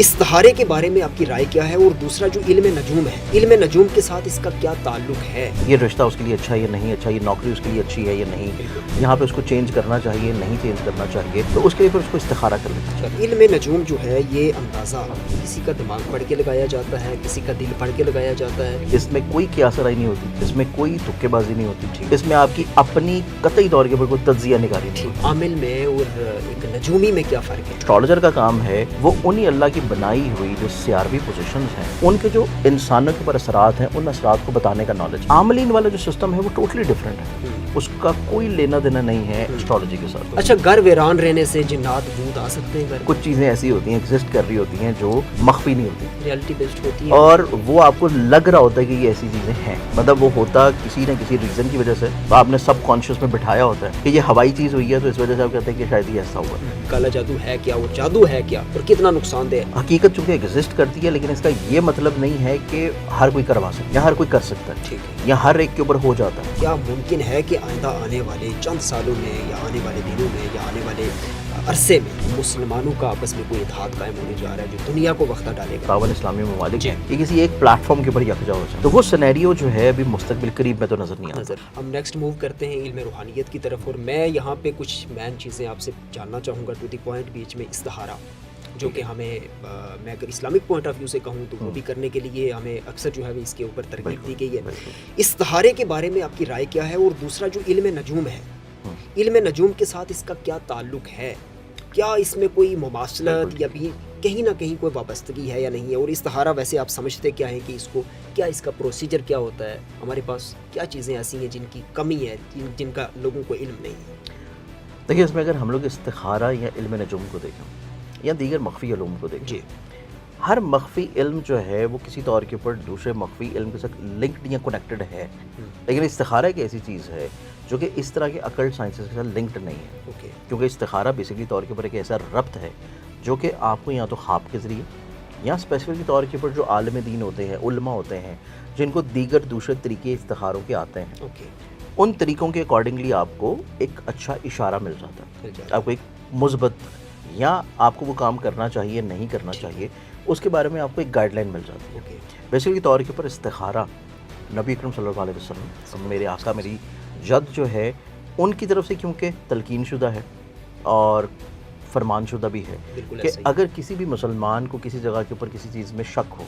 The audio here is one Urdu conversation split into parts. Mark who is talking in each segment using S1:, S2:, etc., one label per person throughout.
S1: استخارے کے بارے میں آپ کی رائے کیا ہے؟ اور دوسرا جو علم نجوم ہے، علم نجوم کے ساتھ اس کا کیا تعلق ہے؟
S2: یہ رشتہ اس کے لیے اچھا ہے یا نہیں اچھا، یہ نوکری اس کے لیے اچھی ہے یا نہیں، یہاں پہ اس کو چینج کرنا چاہیے نہیں چینج کرنا چاہیے، تو اس کے لیے پھر اس کو استخارہ کر لینا چاہیے۔
S1: علم نجوم جو ہے یہ اندازہ کسی کا دماغ پڑھ کے لگایا جاتا ہے، کسی کا دل پڑھ کے لگایا جاتا ہے۔
S2: اس میں کوئی قیاس رائے نہیں ہوتی، اس میں کوئی تکے بازی نہیں ہوتی، اس میں آپ کی اپنی قطعی طور کے اوپر کوئی تجزیہ نگاری نہیں ہوتی۔
S1: عامل میں اور ایک نجومی میں کیا فرق ہے؟
S2: اسٹرالوجر کا کام ہے وہ انہی اللہ کی بنائی ہوئی جو سیاروی پوزیشنز ہیں ان کے جو انسانوں کے اوپر اثرات ہیں ان اثرات کو بتانے کا نالج۔ عاملین والا جو سسٹم ہے وہ ٹوٹلی ڈفرینٹ ہے، اس کا کوئی لینا دینا نہیں ہے اسٹرالوجی کے ساتھ۔
S1: اچھا، گھر ویران رہنے سے جنات بھوت آ سکتے ہیں؟
S2: کچھ چیزیں ایسی ہوتی ہیں ایگزسٹ کر رہی ہوتی ہیں جو مخفی نہیں ہوتی،
S1: ریئلٹی بیسڈ ہوتی ہے،
S2: اور وہ آپ کو لگ رہا ہوتا ہے کہ یہ ایسی چیزیں ہیں، مطلب وہ ہوتا کسی نہ کسی ریزن کی وجہ سے آپ نے سب کانشیس میں بٹھایا ہوتا ہے کہ یہ ہوائی چیز ہوئی ہے تو اس وجہ سے آپ کہتے ہیں کہ شاید یہ ایسا ہوا ہے۔
S1: کالا جادو ہے کیا؟ وہ جادو ہے کیا اور کتنا نقصان دہ ہے؟
S2: حقیقت چونکہ ایگزسٹ کرتی ہے لیکن اس کا یہ مطلب نہیں ہے کہ ہر کوئی کروا سکتا ہے یا ہر کوئی کر سکتا ہے،
S1: ٹھیک ہے،
S2: یا ہر ایک کے اوپر ہو جاتا ہے۔
S1: کیا ممکن ہے کہ آئندہ آنے والے چند سالوں میں یا آنے والے دنوں میں یا آنے والے عرصے میں مسلمانوں کا آپس میں کوئی اتحاد قائم ہونے جا رہا ہے جو دنیا کو وقتہ ڈالے گا؟
S2: باون اسلامی ممالک ہیں، یہ کسی ایک پلیٹ فارم کے اوپر یکجا ہو جائے تو وہ سینیریو جو ہے ابھی مستقبل قریب میں تو نظر نہیں آتا۔
S1: ہم نیکسٹ موو کرتے ہیں علم روحانیت کی طرف، اور میں یہاں پہ کچھ مین چیزیں آپ سے جاننا چاہوں گا ٹو دی پوائنٹ۔ بیچ میں استخارہ جو کہ ہمیں میں اگر اسلامک پوائنٹ آف ویو سے کہوں تو وہ بھی کرنے کے لیے ہمیں اکثر جو ہے اس کے اوپر ترغیب دی گئی ہے۔ استخارے کے بارے میں آپ کی رائے کیا ہے؟ اور دوسرا جو علم نجوم ہے، علم نجوم کے ساتھ اس کا کیا تعلق ہے؟ کیا اس میں کوئی مماثلت یا بھی کہیں نہ کہیں کوئی وابستگی ہے یا نہیں ہے؟ اور استخارہ ویسے آپ سمجھتے کیا ہیں کہ اس کو کیا اس کا پروسیجر کیا ہوتا ہے؟ ہمارے پاس کیا چیزیں ایسی ہیں جن کی کمی ہے، جن کا لوگوں کو علم نہیں ہے؟
S2: دیکھیے اس میں اگر ہم لوگ استخارہ یا علم نجوم کو دیکھیں یا دیگر مخفی علوم کو دیکھیں،
S1: جی،
S2: ہر مخفی علم جو ہے وہ کسی طور کے اوپر دوسرے مخفی علم کے ساتھ لنکڈ یا کنیکٹڈ ہے، لیکن استخارہ ایک ایسی چیز ہے جو کہ اس طرح کے اکلٹ سائنسز کے ساتھ لنکڈ نہیں ہے،
S1: اوکے،
S2: کیونکہ استخارہ بیسکلی طور کے اوپر ایک ایسا ربط ہے جو کہ آپ کو یا تو خواب کے ذریعے یا اسپیسیفک طور کے اوپر جو عالم دین ہوتے ہیں، علماء ہوتے ہیں جن کو دیگر دوسرے طریقے استخاروں کے آتے ہیں،
S1: اوکے،
S2: ان طریقوں کے اکارڈنگلی آپ کو ایک اچھا اشارہ مل جاتا ہے، آپ کو ایک مثبت یا آپ کو وہ کام کرنا چاہیے نہیں کرنا چاہیے اس کے بارے میں آپ کو ایک گائیڈ لائن مل جاتی ہے۔ بیسکلی طور کے اوپر استخارہ نبی اکرم صلی اللہ علیہ وسلم میرے آقا میری جد جو ہے ان کی طرف سے کیونکہ تلقین شدہ ہے اور فرمان شدہ بھی ہے کہ اگر کسی بھی مسلمان کو کسی جگہ کے اوپر کسی چیز میں شک ہو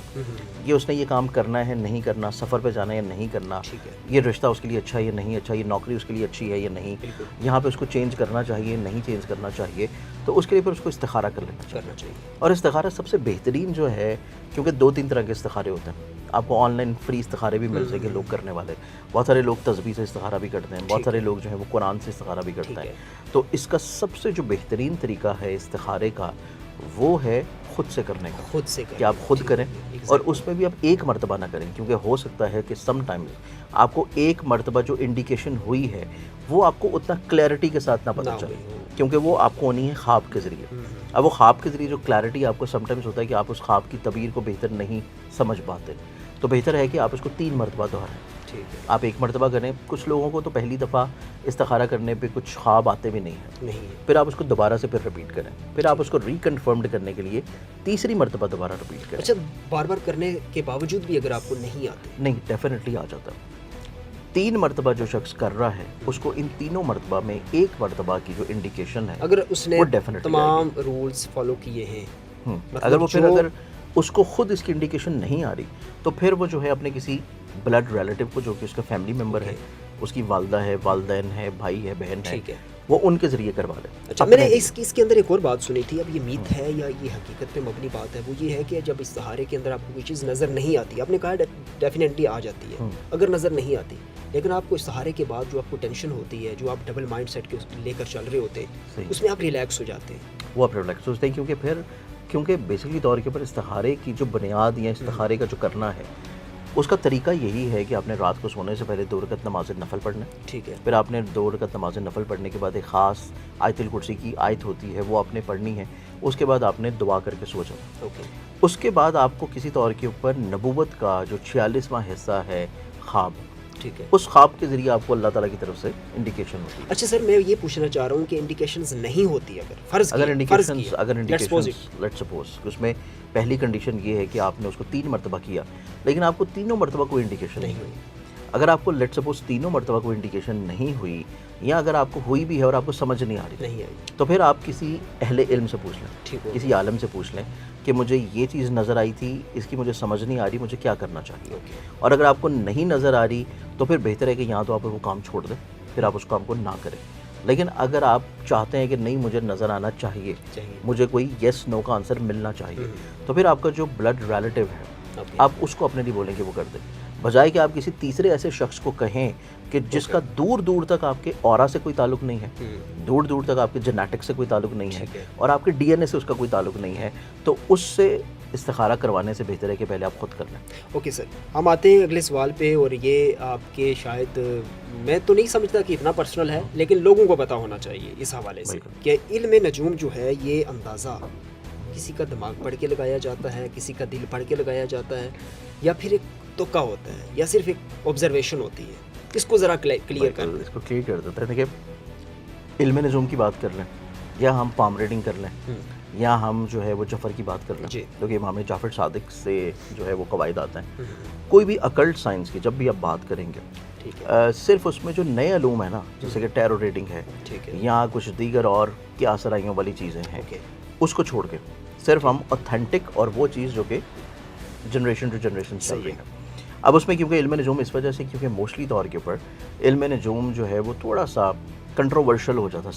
S2: کہ اس نے یہ کام کرنا ہے نہیں کرنا، سفر پہ جانا ہے یا نہیں کرنا، یہ رشتہ اس کے لیے اچھا ہے یا نہیں اچھا، یہ نوکری اس کے لیے اچھی ہے یا نہیں، یہاں پہ اس کو چینج کرنا چاہیے نہیں چینج کرنا چاہیے، تو اس کے لیے پھر اس کو استخارہ کر لینا چاہیے۔ اور استخارہ سب سے بہترین جو ہے، کیونکہ 2-3 طرح کے استخارے ہوتے ہیں، آپ کو آن لائن فری استخارے بھی مل جائیں گے لوگ کرنے والے، بہت سارے لوگ تسبیح سے استخارہ بھی کرتے ہیں، بہت سارے لوگ جو ہیں وہ قرآن سے استخارہ بھی کرتے ہیں، تو اس کا سب سے جو بہترین طریقہ ہے استخارے کا وہ ہے خود سے کرنے کا،
S1: خود سے
S2: کہ آپ خود کریں، اور اس میں بھی آپ ایک مرتبہ نہ کریں، کیونکہ ہو سکتا ہے کہ سم ٹائمز آپ کو ایک مرتبہ جو انڈیکیشن ہوئی ہے وہ آپ کو اتنا کلیئرٹی کے ساتھ نہ پتہ چلے، کیونکہ وہ آپ کو ہونی ہے خواب کے ذریعے۔ اب وہ خواب کے ذریعے جو کلیئرٹی آپ کو سم ٹائمز ہوتا ہے کہ آپ اس خواب کی تعبیر کو بہتر نہیں سمجھ پاتے، تو بہتر ہے کہ آپ اس کو 3 مرتبہ دہرائیں۔ آپ ایک مرتبہ کریں، کچھ لوگوں کو تو پہلی دفعہ استخارہ کرنے پہ کچھ خواب آتے بھی نہیں ہیں، پھر آپ اس کو دوبارہ سے پھر ریپیٹ کریں، پھر آپ اس کو ریکنفرمڈ کرنے کے لیے تیسری مرتبہ دوبارہ ریپیٹ کریں۔
S1: اچھا، بار بار کرنے کے باوجود بھی اگر آپ کو نہیں آتے؟
S2: نہیں، ڈیفینیٹلی آ جاتا ہے۔ 3 مرتبہ جو شخص کر رہا ہے اس کو ان تینوں مرتبہ میں ایک مرتبہ کی جو انڈیکیشن ہے
S1: اگر اس نے
S2: وہ ڈیفینیٹلی
S1: تمام رولز فالو کیے ہیں،
S2: اگر وہ پھر اگر اس کو خود اس کی انڈیکیشن نہیں آ رہی تو پھر وہ جو ہے اپنے کسی بلڈ ریلیٹیو کو جو کہ اس کا فیملی ممبر ہے، اس کی والدہ ہے، والدین ہے، بھائی ہے، بہن ہے، وہ ان کے ذریعے کروا لے۔
S1: اچھا، میں نے اس کے اندر ایک اور بات سنی تھی، اب یہ میتھ ہے یا یہ حقیقت پہ مبنی بات ہے، وہ یہ ہے کہ جب استخارے کے اندر آپ کو کوئی چیز نظر نہیں آتی، آپ نے کہا ڈیفینیٹلی آ جاتی ہے، اگر نظر نہیں آتی لیکن آپ کو استخارے کے بعد جو آپ کو ٹینشن ہوتی ہے، جو آپ ڈبل مائنڈ سیٹ کے لے کر چل رہے ہوتے ہیں، اس میں آپ ریلیکس ہو جاتے ہیں،
S2: وہ آپ ریلیکس ہوتے ہیں، کیونکہ بیسکلی طور کے اوپر استخارے کی جو بنیاد یا استخارے کا جو کرنا ہے اس کا طریقہ یہی ہے کہ آپ نے رات کو سونے سے پہلے 2 رکعت نماز نفل پڑھنا ہے،
S1: ٹھیک ہے،
S2: پھر آپ نے 2 رکعت نماز نفل پڑھنے کے بعد ایک خاص آیت الکرسی کی آیت ہوتی ہے وہ آپ نے پڑھنی ہے، اس کے بعد آپ نے دعا کر کے سو جانا، اس کے بعد آپ کو کسی طور کے اوپر نبوت کا جو 46واں حصہ ہے خواب،
S1: ٹھیک ہے،
S2: اس خواب کے ذریعے آپ کو اللہ تعالیٰ کی طرف سے انڈیکیشن ہوتی ہے۔
S1: اچھا سر، میں یہ پوچھنا چاہ رہا ہوں کہ انڈیکیشنز نہیں ہوتی، اگر فرض
S2: اگر انڈیکیشنز لیٹس سپوز اس میں پہلی کنڈیشن یہ ہے کہ آپ نے اس کو 3 مرتبہ کیا لیکن آپ کو تینوں مرتبہ کوئی انڈیکیشن نہیں ہوئی. اگر آپ کو لیٹ سپوز تینوں مرتبہ کوئی انڈیکیشن نہیں ہوئی یا اگر آپ کو ہوئی بھی ہے اور آپ کو سمجھ نہیں آ رہی تو پھر آپ کسی اہل علم سے پوچھ لیں, کسی عالم سے پوچھ لیں کہ مجھے یہ چیز نظر آئی تھی, اس کی مجھے سمجھ نہیں آ رہی, مجھے کیا کرنا چاہیے. اور اگر آپ کو نہیں نظر آ رہی تو پھر بہتر ہے کہ یہاں تو آپ وہ کام چھوڑ دیں, پھر آپ اس کام کو نہ کریں. لیکن اگر آپ چاہتے ہیں کہ نہیں مجھے نظر آنا چاہیے, مجھے کوئی یس نو کا آنسر ملنا چاہیے, تو پھر آپ کا جو بلڈ ریلیٹیو ہے آپ اس کو اپنے لیے بولیں کہ وہ کر دیں, بجائے کہ آپ کسی تیسرے ایسے شخص کو کہیں کہ جس کا دور دور تک آپ کے اورا سے کوئی تعلق نہیں ہے, دور دور تک آپ کے جینیٹک سے کوئی تعلق نہیں ہے اور آپ کے ڈی این اے سے اس کا کوئی تعلق نہیں ہے, تو اس سے استخارہ کروانے سے بہتر ہے کہ پہلے آپ خود کر لیں.
S1: اوکے سر, ہم آتے ہیں اگلے سوال پہ, اور یہ آپ کے شاید میں تو نہیں سمجھتا کہ اتنا پرسنل ہے لیکن لوگوں کو پتہ ہونا چاہیے اس حوالے سے کہ علم نجوم جو ہے یہ اندازہ کسی کا دماغ پڑھ کے لگایا جاتا ہے, کسی کا دل پڑھ کے لگایا جاتا ہے, یا پھر ایک تکہ ہوتا ہے, یا صرف ایک آبزرویشن ہوتی ہے؟ اس کو ذرا کلیئر کر دیں.
S2: اس کو کلیئر کر دیتے ہیں. دیکھیے, علم نجوم کی بات کر لیں یا ہم پام ریڈنگ کر لیں یا ہم جو ہے وہ جعفر کی بات کر لیں, کیونکہ امام جعفر صادق سے جو ہے وہ قواعد آتے ہیں. کوئی بھی اکلٹ سائنس کی جب بھی آپ بات کریں گے, صرف اس میں جو نئے علوم ہیں نا, جیسے کہ ٹیرو ریڈنگ ہے یا کچھ دیگر اور کیا سرائیوں والی چیزیں ہیں, اس کو چھوڑ کے صرف ہم اوتھینٹک اور وہ چیز جو کہ جنریشن ٹو جنریشن چل رہی ہے. اب اس میں کیونکہ علم نجوم اس وجہ سے, کیونکہ موسٹلی طور کے اوپر علم نجوم جو ہے وہ تھوڑا سا کنٹروورشل ہو جاتا ہے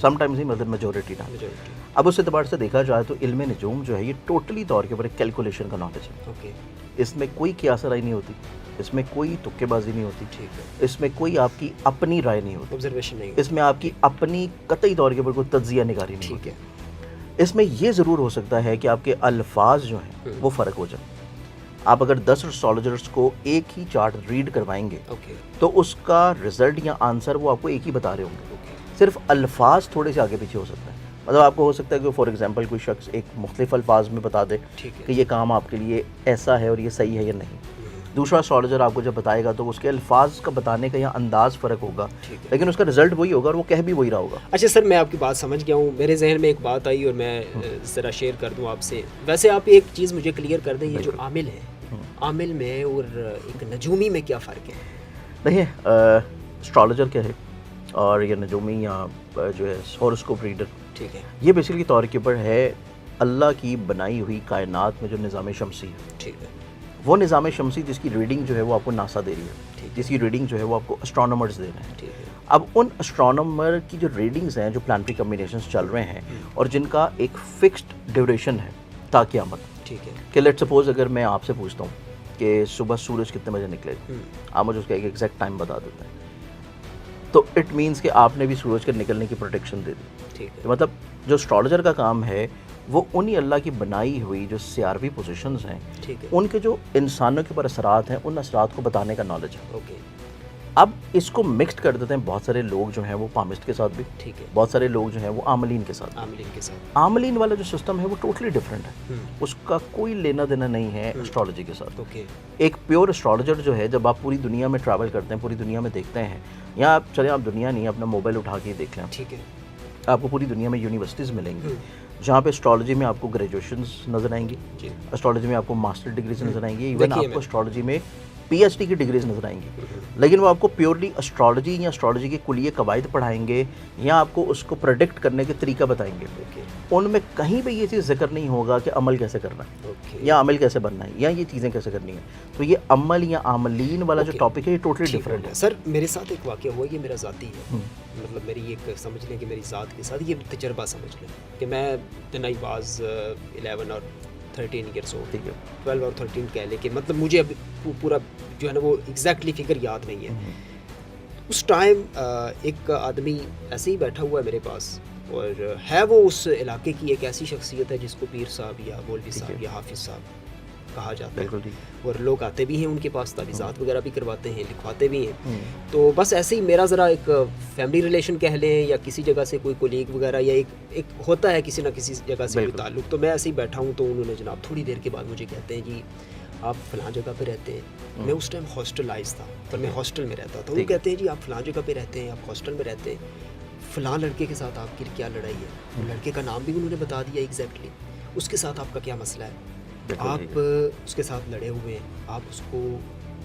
S2: سم ٹائمز ہی, مطلب میجورٹی ٹائم. اب اس اعتبار سے دیکھا جائے تو علم نجوم جو ہے یہ ٹوٹلی طور کے اوپر ایک کیلکولیشن کا نالج ہے. اس میں کوئی قیاس رائے نہیں ہوتی, اس میں کوئی تکے بازی نہیں ہوتی, اس میں کوئی آپ کی اپنی رائے نہیں ہوتی, اس میں آپ کی اپنی قطعی طور کے اوپر کوئی تجزیہ نگاری نہیں ہوتی. اس میں یہ ضرور ہو سکتا ہے کہ آپ کے الفاظ جو ہیں وہ فرق ہو جائیں. آپ اگر 10 اسٹرالوجرس کو ایک ہی چارٹ ریڈ کروائیں گے تو اس کا رزلٹ یا آنسر وہ آپ کو ایک ہی بتا رہے ہوں گے, صرف الفاظ تھوڑے سے آگے پیچھے ہو سکتے ہیں. مطلب آپ کو ہو سکتا ہے کہ فار ایگزامپل کوئی شخص ایک مختلف الفاظ میں بتا دے کہ یہ کام آپ کے لیے ایسا ہے اور یہ صحیح ہے یا نہیں. دوسرا اسٹرالوجر آپ کو جب بتائے گا تو اس کے الفاظ کا بتانے کا یا انداز فرق ہوگا, لیکن اس کا رزلٹ وہی ہوگا اور وہ کہہ بھی وہی رہا ہوگا.
S1: اچھا سر, میں آپ کی بات سمجھ گیا ہوں. میرے ذہن میں ایک بات آئی اور میں ذرا شیئر کر دوں آپ سے. ویسے آپ ایک چیز مجھے کلیئر کر دیں, یہ جو عامل ہے, عامل میں اور ایک نجومی میں کیا فرق ہے؟
S2: دیکھیے, اسٹرالوجر کیا ہے اور یہ نجومی یا جو ہے ہوراسکوپ ریڈر,
S1: ٹھیک ہے, یہ
S2: بیسیکلی طور کے اوپر ہے اللہ کی بنائی ہوئی کائنات میں جو نظام شمسی ہے,
S1: ٹھیک ہے,
S2: وہ نظام شمسی جس کی ریڈنگ جو ہے وہ آپ کو ناسا دے رہی ہے, جس کی ریڈنگ جو ہے وہ آپ کو اسٹرانومرز دے رہے ہیں. اب ان اسٹرانومر کی جو ریڈنگز ہیں, جو پلانٹری کمبینیشنز چل رہے ہیں اور جن کا ایک فکسڈ ڈیوریشن ہے تا قیامت,
S1: ٹھیک ہے,
S2: کہ لیٹ سپوز اگر میں آپ سے پوچھتا ہوں کہ صبح سورج کتنے بجے نکلے گا, آپ مجھے اس کا ایک ایگزیکٹ ٹائم بتا دیتے ہیں, تو اٹ مینس کہ آپ نے بھی سورج کے نکلنے کی پروڈکشن دے دی. ٹھیک ہے, مطلب جو اسٹرالوجر کا کام ہے وہ انہی اللہ کی بنائی ہوئی جو سیاروی پوزیشنز ہیں, ان کے جو انسانوں کے اوپر اثرات ہیں, ان اثرات کو بتانے کا نالج ہے. اوکے, اب اس کو مکسڈ کر دیتے ہیں بہت سارے لوگ جو ہیں وہ پامسٹ کے ساتھ بھی, ٹھیک ہے, بہت سارے لوگ جو ہیں وہ عاملین کے ساتھ. عاملین والا جو سسٹم ہے وہ ٹوٹلی ڈفرینٹ ہے, اس کا کوئی لینا دینا نہیں ہے اسٹرالوجی کے ساتھ. ایک پیور اسٹرالوجر جو ہے, جب آپ پوری دنیا میں ٹریول کرتے ہیں, پوری دنیا میں دیکھتے ہیں, یا آپ چلیں آپ دنیا نہیں اپنا موبائل اٹھا کے دیکھ لیں, ٹھیک ہے, آپ کو پوری دنیا میں یونیورسٹیز ملیں گی جہاں پہ اسٹرالوجی میں آپ کو گریجویشنز نظر آئیں گی, اسٹرالوجی میں آپ کو ماسٹر ڈگریز نظر آئیں گی, ایون آپ کو اسٹرالوجی میں پی ایچ ڈی کی ڈگریز نظر آئیں گی, لیکن وہ آپ کو پیورلی اسٹرالوجی یا اسٹرالوجی کے کلیے قواعد پڑھائیں گے یا آپ کو اس کو پریڈکٹ کرنے کے طریقہ بتائیں گے. ان میں کہیں پہ یہ چیز ذکر نہیں ہوگا کہ عمل کیسے کرنا ہے یا عمل کیسے بننا ہے یا یہ چیزیں کیسے کرنی ہیں. تو یہ عمل یا عاملین والا جو ٹاپک ہے یہ ٹوٹلی ڈفرینٹ ہے.
S1: سر میرے ساتھ ایک واقعہ ہوا, یہ میرا ذاتی ہے, مطلب میری ایک سمجھ لیں کہ میری ذات کے ساتھ یہ تجربہ سمجھ لیں کہ میں دن آئی واز 11 اور 13 ایئرس ہو, 12 اور 13 کہہ لیں کہ مطلب مجھے اب پورا جو ہے نا وہ ایگزیکٹلی فگر یاد نہیں ہے. اس ٹائم ایک آدمی ایسے ہی بیٹھا ہوا ہے میرے پاس, اور ہے وہ اس علاقے کی ایک ایسی شخصیت ہے جس کو پیر صاحب یا مولوی صاحب یا حافظ صاحب کہا جاتا ہے, اور لوگ آتے بھی ہیں ان کے پاس, تعویذات وغیرہ بھی کرواتے ہیں, لکھواتے بھی ہیں. تو بس ایسے ہی میرا ذرا ایک فیملی ریلیشن کہہ لیں یا کسی جگہ سے کوئی کولیگ وغیرہ یا ایک ہوتا ہے کسی نہ کسی جگہ سے کوئی تعلق, تو میں ایسے ہی بیٹھا ہوں. تو انہوں نے جناب تھوڑی دیر کے بعد مجھے کہتے ہیں جی آپ فلاں جگہ پہ رہتے ہیں. میں اس ٹائم ہاسٹلائز تھا, پر میں ہاسٹل میں رہتا تھا. وہ کہتے ہیں جی آپ فلاں جگہ پہ رہتے ہیں, آپ ہاسٹل میں رہتے ہیں, فلاں لڑکے کے ساتھ آپ کی کیا لڑائی ہے. لڑکے کا نام بھی انہوں نے بتا دیا ایگزیکٹلی. اس کے ساتھ آپ کا کیا مسئلہ ہے؟
S2: بالکل
S1: آپ
S2: ٹھیک ہے۔
S1: اس کے ساتھ لڑے ہوئے ہیں، آپ اس کو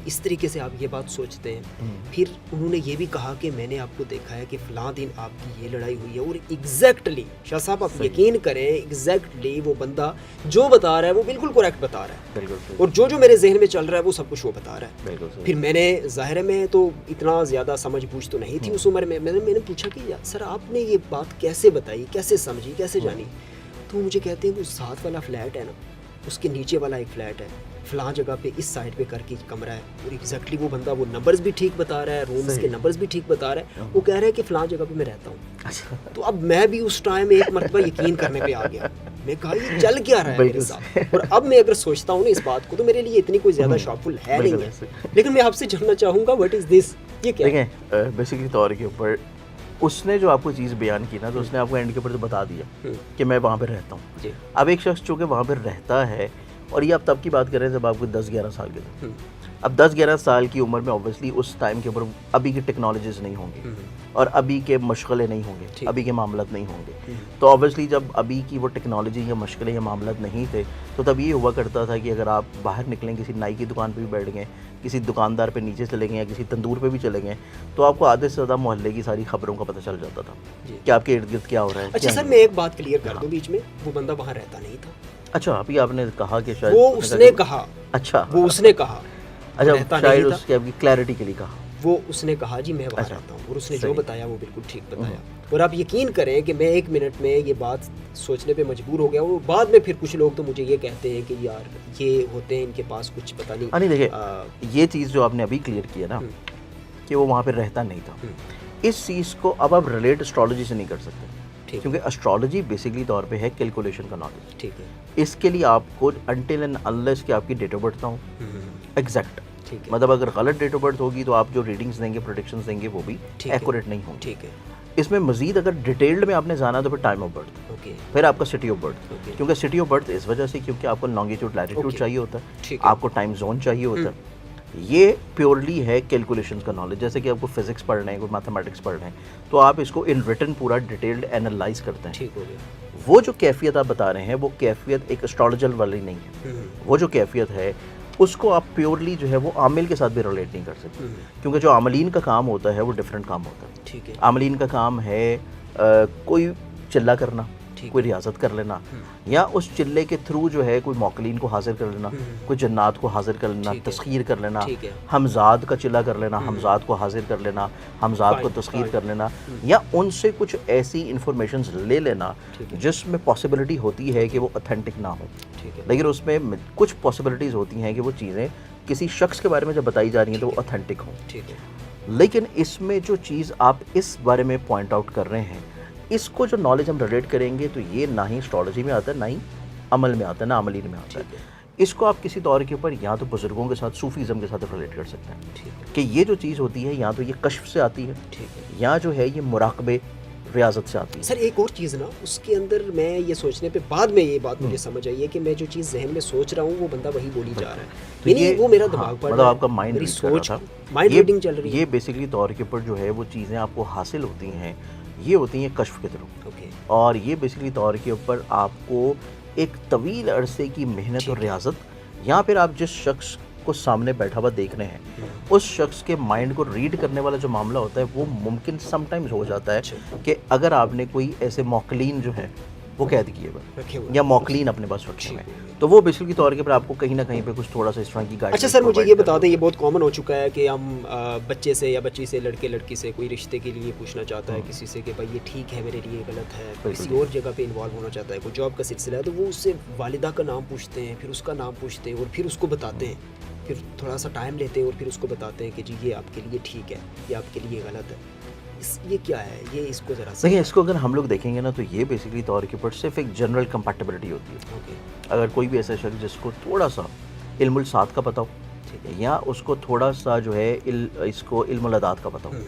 S1: اس طریقے سے آپ یہ بات سوچتے ہیں۔ پھر انہوں نے یہ بھی کہا کہ میں نے آپ کو دیکھا ہے کہ فلاں دن آپ کی یہ لڑائی ہوئی ہے، اور ایگزیکٹلی شاہ صاحب آپ یقین کریں ایگزیکٹلی وہ بندہ جو بتا رہا ہے وہ بالکل کریکٹ بتا رہا ہے،
S2: بالکل
S1: اور جو میرے ذہن میں چل رہا ہے وہ سب کچھ وہ بتا رہا ہے۔
S2: بالکل
S1: پھر میں نے ظاہر میں تو اتنا زیادہ سمجھ بوجھ تو نہیں تھی اس عمر میں، میں نے پوچھا کہ سر آپ نے یہ بات کیسے بتائی، کیسے سمجھی، کیسے جانی؟ تو وہ مجھے کہتے ہیں وہ ساتھ والا فلیٹ ہے نا، اس کے نیچے والا ایک فلیٹ ہے، فلاں جگہ پہ اس سائڈ پہ کر کے کمرہ ہے، اور ایگزیکٹلی وہ بندہ وہ نمبرز بھی ٹھیک بتا رہا ہے، رومز کے نمبرز بھی ٹھیک بتا رہا ہے، وہ کہہ رہا ہے کہ فلاں جگہ پہ میں رہتا ہوں۔ تو اب میں بھی اس ٹائم ایک مرتبہ یقین کرنے پہ آ گیا، میں کہا یہ چل کیا رہا ہے میرے ساتھ، اور اب میں اگر سوچتا ہوں نا اس بات کو تو میرے لیے اتنی کوئی زیادہ شاکفل ہے نہیں ہے، لیکن میں آپ سے جاننا چاہوں گا واٹ از دس، یہ کیا ہے؟
S2: دیکھیں بیسکلی طور کے اوپر اس نے جو آپ کو چیز بیان کی نا، تو اس نے آپ کو اینڈ کے اوپر تو بتا دیا کہ میں وہاں پہ رہتا ہوں۔ اب ایک شخص چونکہ وہاں پہ رہتا ہے، اور یہ آپ تب کی بات کر رہے ہیں جب آپ کو 10-11 سال کے تھے، اب 10-11 سال کی عمر میں اوبویسلی اس ٹائم کے اوپر ابھی کی ٹیکنالوجیز نہیں ہوں گی، اور ابھی کے مشغلے نہیں ہوں گے، ابھی کے معاملات نہیں ہوں گے، تو اوبویسلی جب ابھی کی وہ ٹیکنالوجی یا مشغلے یا معاملات نہیں تھے، تو تب یہ ہوا کرتا تھا کہ اگر آپ باہر نکلیں، کسی نائی کی دکان پہ بھی بیٹھ گئے، کسی دکاندار پہ نیچے چلے گئے، یا کسی تندور پہ بھی چلے گئے، تو آپ کو آدھے سے زیادہ محلے کی ساری خبروں کا پتہ چل جاتا تھا کہ آپ کے ارد گرد کیا ہو رہا ہے۔
S1: اچھا سر میں ایک بات کلیئر کر دوں بیچ میں، وہ بندہ وہاں رہتا نہیں تھا۔
S2: اچھا ابھی آپ نے کہا کہ شاید
S1: وہ اس نے کہا،
S2: اچھا
S1: وہ اس نے کہا،
S2: اچھا شاید اس کی آپ کی کلیئرٹی کے لیے کہا،
S1: وہ اس نے کہا جی میں وہاں رہتا ہوں، اور اس نے جو بتایا وہ بالکل ٹھیک بتایا، اور آپ یقین کریں کہ میں 1 منٹ میں یہ بات سوچنے پہ مجبور ہو گیا، اور بعد میں پھر کچھ لوگ تو مجھے یہ کہتے ہیں کہ یار یہ ہوتے ہیں ان کے پاس کچھ پتہ نہیں۔
S2: نہیں دیکھیں یہ چیز جو آپ نے ابھی کلیئر کیا نا کہ وہ وہاں پہ رہتا نہیں تھا، اس چیز کو اب آپ ریلیٹ اسٹرالوجی سے نہیں کر سکتے، کیونکہ اسٹرالوجی بیسکلی طور پہ ہے کیلکولیشن کا نالج۔
S1: ٹھیک ہے،
S2: اس کے لیے آپ کو انٹل اینڈ انلیس کہ آپ کی ڈیٹ آف برتھ نہ ہو ایگزیکٹ، مطلب اگر غلط ڈیٹ آف برتھ ہوگی تو آپ جو ریڈنگز دیں گے، پریڈکشنز دیں گے، وہ بھی ایکوریٹ نہیں ہوں گے۔
S1: ٹھیک ہے،
S2: اس میں مزید اگر ڈیٹیلڈ میں آپ نے جانا تو پھر ٹائم آف برتھ، پھر آپ کا سٹی آف برتھ، کیونکہ سٹی آف برتھ اس وجہ سے کیونکہ آپ کو لانگیٹیوڈ لیٹیٹیوڈ چاہیے ہوتا ہے، آپ کو ٹائم زون چاہیے ہوتا ہے۔ یہ پیورلی ہے کیلکولیشن کا نالج، جیسے کہ آپ کو فزکس پڑھ رہے ہیں، کوئی میتھمیٹکس پڑھ رہے ہیں، تو آپ اس کو ان ریٹن پورا ڈیٹیلڈ اینالائز کرتے ہیں۔
S1: ٹھیک ہو گیا۔
S2: وہ جو کیفیت آپ بتا رہے ہیں وہ کیفیت ایک اسٹرالوجل والی نہیں ہے، وہ جو کیفیت ہے اس کو آپ پیورلی جو ہے وہ عامل کے ساتھ بھی ریلیٹ نہیں کر سکتے، کیونکہ جو عاملین کا کام ہوتا ہے وہ ڈفرینٹ کام ہوتا ہے۔
S1: ٹھیک ہے،
S2: عاملین کا کام ہے کوئی چلہ کرنا، کوئی ریاضت کر لینا، یا اس چلے کے تھرو جو ہے کوئی موکلین کو حاضر کر لینا، کوئی جنات کو حاضر کر لینا، تسخیر کر لینا، حمزاد کا چلہ کر لینا، حمزاد کو حاضر کر لینا، حمزاد کو تسخیر کر لینا، یا ان سے کچھ ایسی انفارمیشنز لے لینا جس میں پاسبلٹی ہوتی ہے کہ وہ اتھینٹک نہ ہو، لیکن اس میں کچھ پاسبلٹیز ہوتی ہیں کہ وہ چیزیں کسی شخص کے بارے میں جب بتائی جا رہی ہیں تو وہ اتھینٹک ہوں۔ لیکن اس میں جو چیز آپ اس بارے میں پوائنٹ آؤٹ کر رہے ہیں، اس کو جو نالج ہم ریلیٹ کریں گے تو یہ نہ ہی اسٹرالوجی میں آتا ہے، نہ ہی عمل میں آتا ہے، نہ عملین میں آتا ہے۔ اس کو آپ کسی طور کے اوپر یا تو بزرگوں کے ساتھ، صوفیزم کے ساتھ ریلیٹ کر سکتے ہیں کہ یہ جو چیز ہوتی ہے یا تو یہ کشف سے آتی ہے، یا جو ہے یہ مراقبے ریاضت سے آتی ہے۔
S1: سر ایک اور چیز نا اس کے اندر میں یہ سوچنے پہ بعد میں یہ بات مجھے سمجھ آئی ہے کہ میں جو چیز ذہن میں سوچ رہا ہوں وہ بندہ وہی بولی جا رہا ہے، یعنی وہ میرا دماغ پڑھ رہا ہے،
S2: مطلب آپ کا مائنڈ ریڈ کر رہا تھا،
S1: مائنڈ ریڈنگ چل رہی ہے۔
S2: یہ بیسکلی طور کے اوپر جو ہے وہ چیزیں آپ کو حاصل ہوتی ہیں، یہ ہوتی ہیں کشف کے تھرو، اور یہ بیسکلی طور کے اوپر آپ کو ایک طویل عرصے کی محنت اور ریاضت، یا پھر آپ جس شخص کو سامنے بیٹھا ہوا دیکھ رہے ہیں اس شخص کے مائنڈ کو ریڈ کرنے والا جو معاملہ ہوتا ہے وہ ممکن سم ٹائمز ہو جاتا ہے کہ اگر آپ نے کوئی ایسے موکلین جو ہیں وہ قید کیے ہوئے یا موکلین اپنے پاس رکھے ہوئے ہیں، تو وہ بیسکلی طور کے پر آپ کو کہیں نہ کہیں پہ کچھ تھوڑا سا اس طرح کی گائیڈ۔
S1: اچھا سر مجھے یہ بتا دیں، یہ بہت کامن ہو چکا ہے کہ ہم بچے سے یا بچی سے، لڑکے لڑکی سے کوئی رشتے کے لیے پوچھنا چاہتا ہے کسی سے کہ بھائی یہ ٹھیک ہے میرے لیے غلط ہے، کسی اور جگہ پہ انوالو ہونا چاہتا ہے، کوئی جاب کا سلسلہ ہے، تو وہ اس سے والدہ کا نام پوچھتے ہیں، پھر اس کا نام پوچھتے ہیں اور پھر اس کو بتاتے ہیں، پھر تھوڑا سا ٹائم لیتے ہیں اور پھر اس کو بتاتے ہیں کہ جی یہ آپ کے لیے ٹھیک ہے، یہ آپ کے لیے غلط ہے۔ یہ کیا ہے؟ یہ اس کو ذرا
S2: دیکھیں، اس کو اگر ہم لوگ دیکھیں گے نا تو یہ بیسکلی طور کے اوپر صرف ایک جنرل کمپیٹیبلٹی ہوتی ہے۔ اگر کوئی بھی ایسا شخص جس کو تھوڑا سا علم السات کا پتہ ہو، یا اس کو تھوڑا سا جو ہے اس کو علم العداد کا پتہ ہو،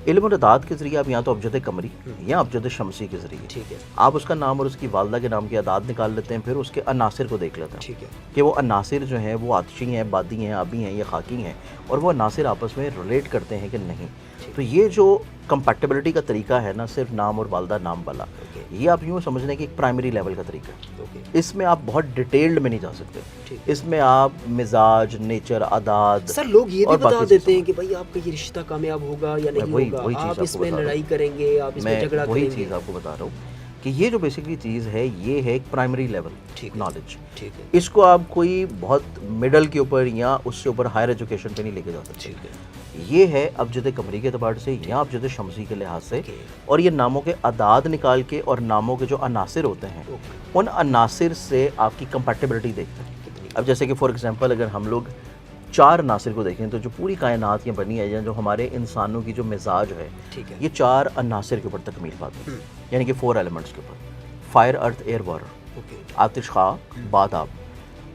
S2: علم العداد کے ذریعے آپ یا تو ابجد قمری یا ابجد شمسی کے ذریعے آپ اس کا نام اور اس کی والدہ کے نام کی اعداد نکال لیتے ہیں، پھر اس کے عناصر کو دیکھ لیتے ہیں کہ وہ عناصر جو ہیں وہ آتشی ہیں، بادی ہیں، آبی ہیں یا خاکی ہیں، اور وہ عناصر آپس میں ریلیٹ کرتے ہیں کہ نہیں۔ تو یہ جو کمپیٹیبلٹی کا طریقہ ہے نا صرف نام اور والدہ نام والا, یہ آپ یوں سمجھنے کہ ایک پرائمری لیول کا طریقہ ہے. اس میں آپ بہت ڈیٹیلڈ میں نہیں جا سکتے. اس میں آپ مزاج, نیچر, عادات.
S1: سر لوگ یہ بھی بتا دیتے ہیں کہ بھائی آپ کا یہ رشتہ کامیاب ہوگا یا نہیں ہوگا, آپ اس میں لڑائی کریں گے, آپ اس میں جھگڑا کریں گے.
S2: وہی چیز آپ کو بتا رہا ہوں کہ یہ جو بیسکلی چیز ہے یہ ہے ایک پرائمری لیول نالج. اس کو آپ کوئی بہت مڈل کے اوپر یا اس سے اوپر ہائر ایجوکیشن پہ نہیں لے کے جا سکتے. یہ ہے ابجد قمری کے اعتبار سے یا ابجد شمسی کے لحاظ سے, اور یہ ناموں کے اعداد نکال کے اور ناموں کے جو عناصر ہوتے ہیں ان عناصر سے آپ کی کمپیٹیبلٹی دیکھتے ہیں. اب جیسے کہ فار ایگزامپل اگر ہم لوگ 4 عناصر کو دیکھیں تو جو پوری کائنات یہ بنی ہے, جو ہمارے انسانوں کی جو مزاج ہے یہ 4 عناصر کے اوپر تکمیل پاتی ہے, یعنی کہ 4 ایلیمنٹس کے اوپر, فائر, ارتھ, ایئر, واٹر, آتش, خاک, باد, آب.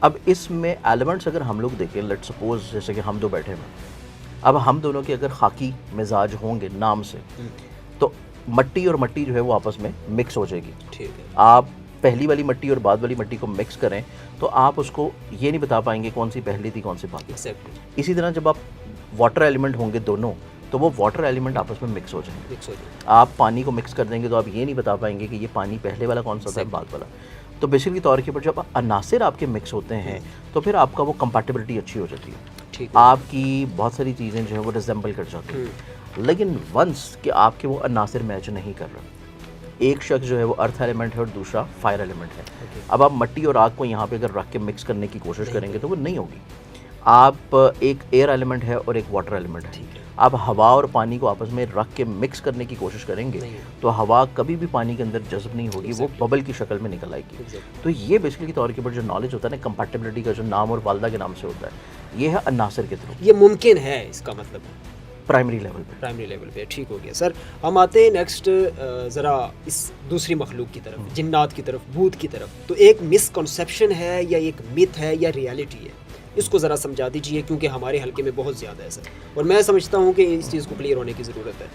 S2: اب اس میں ایلیمنٹس اگر ہم لوگ دیکھیں, لیٹ سپوز جیسے کہ ہم دو بیٹھے ہیں, اب ہم دونوں کے اگر خاکی مزاج ہوں گے نام سے تو مٹی اور مٹی جو ہے وہ آپس میں مکس ہو جائے گی. آپ پہلی والی مٹی اور بعد والی مٹی کو مکس کریں تو آپ اس کو یہ نہیں بتا پائیں گے کون سی پہلی تھی کون سی بعد. اسی طرح جب آپ واٹر ایلیمنٹ ہوں گے دونوں تو وہ واٹر ایلیمنٹ آپس میں مکس ہو جائیں گے. آپ پانی کو مکس کر دیں گے تو آپ یہ نہیں بتا پائیں گے کہ یہ پانی پہلے والا کون سا تھا بعد والا. تو بیسکلی طور کے اوپر جب عناصر آپ کے مکس ہوتے ہیں تو پھر آپ کا وہ کمپیٹیبلٹی اچھی ہو جاتی ہے, آپ کی بہت ساری چیزیں جو ہیں وہ ریزمبل کر جاتی ہیں. لیکن ونس کہ آپ کے وہ عناصر میچ نہیں کر رہا, ایک شخص جو ہے وہ ارتھ ایلیمنٹ ہے اور دوسرا فائر ایلیمنٹ ہے, اب آپ مٹی اور آگ کو یہاں پہ اگر رکھ کے مکس کرنے کی کوشش کریں گے تو وہ نہیں ہوگی. آپ ایک ایئر ایلیمنٹ ہے اور ایک واٹر ایلیمنٹ ہے, آپ ہوا اور پانی کو آپس میں رکھ کے مکس کرنے کی کوشش کریں گے تو ہوا کبھی بھی پانی کے اندر جذب نہیں ہوگی, وہ ببل کی شکل میں نکل آئے گی. تو یہ بیسکلی طور کے اوپر جو نالج ہوتا ہے نا کمپیٹیبلٹی کا, جو نام اور والدہ کے نام سے ہوتا ہے, یہ ہے عناصر کے تھرو.
S1: یہ ممکن ہے اس کا مطلب
S2: پرائمری لیول پہ.
S1: پرائمری لیول پہ ٹھیک ہو گیا. سر ہم آتے ہیں نیکسٹ ذرا اس دوسری مخلوق کی طرف, جنات کی طرف, بھوت کی طرف. تو ایک مسکنسیپشن ہے یا ایک میتھ ہے یا ریالٹی ہے, اس کو ذرا سمجھا دیجیے کیونکہ ہمارے حلقے میں بہت زیادہ ہے سر, اور میں سمجھتا ہوں کہ اس چیز کو کلیئر ہونے کی ضرورت ہے.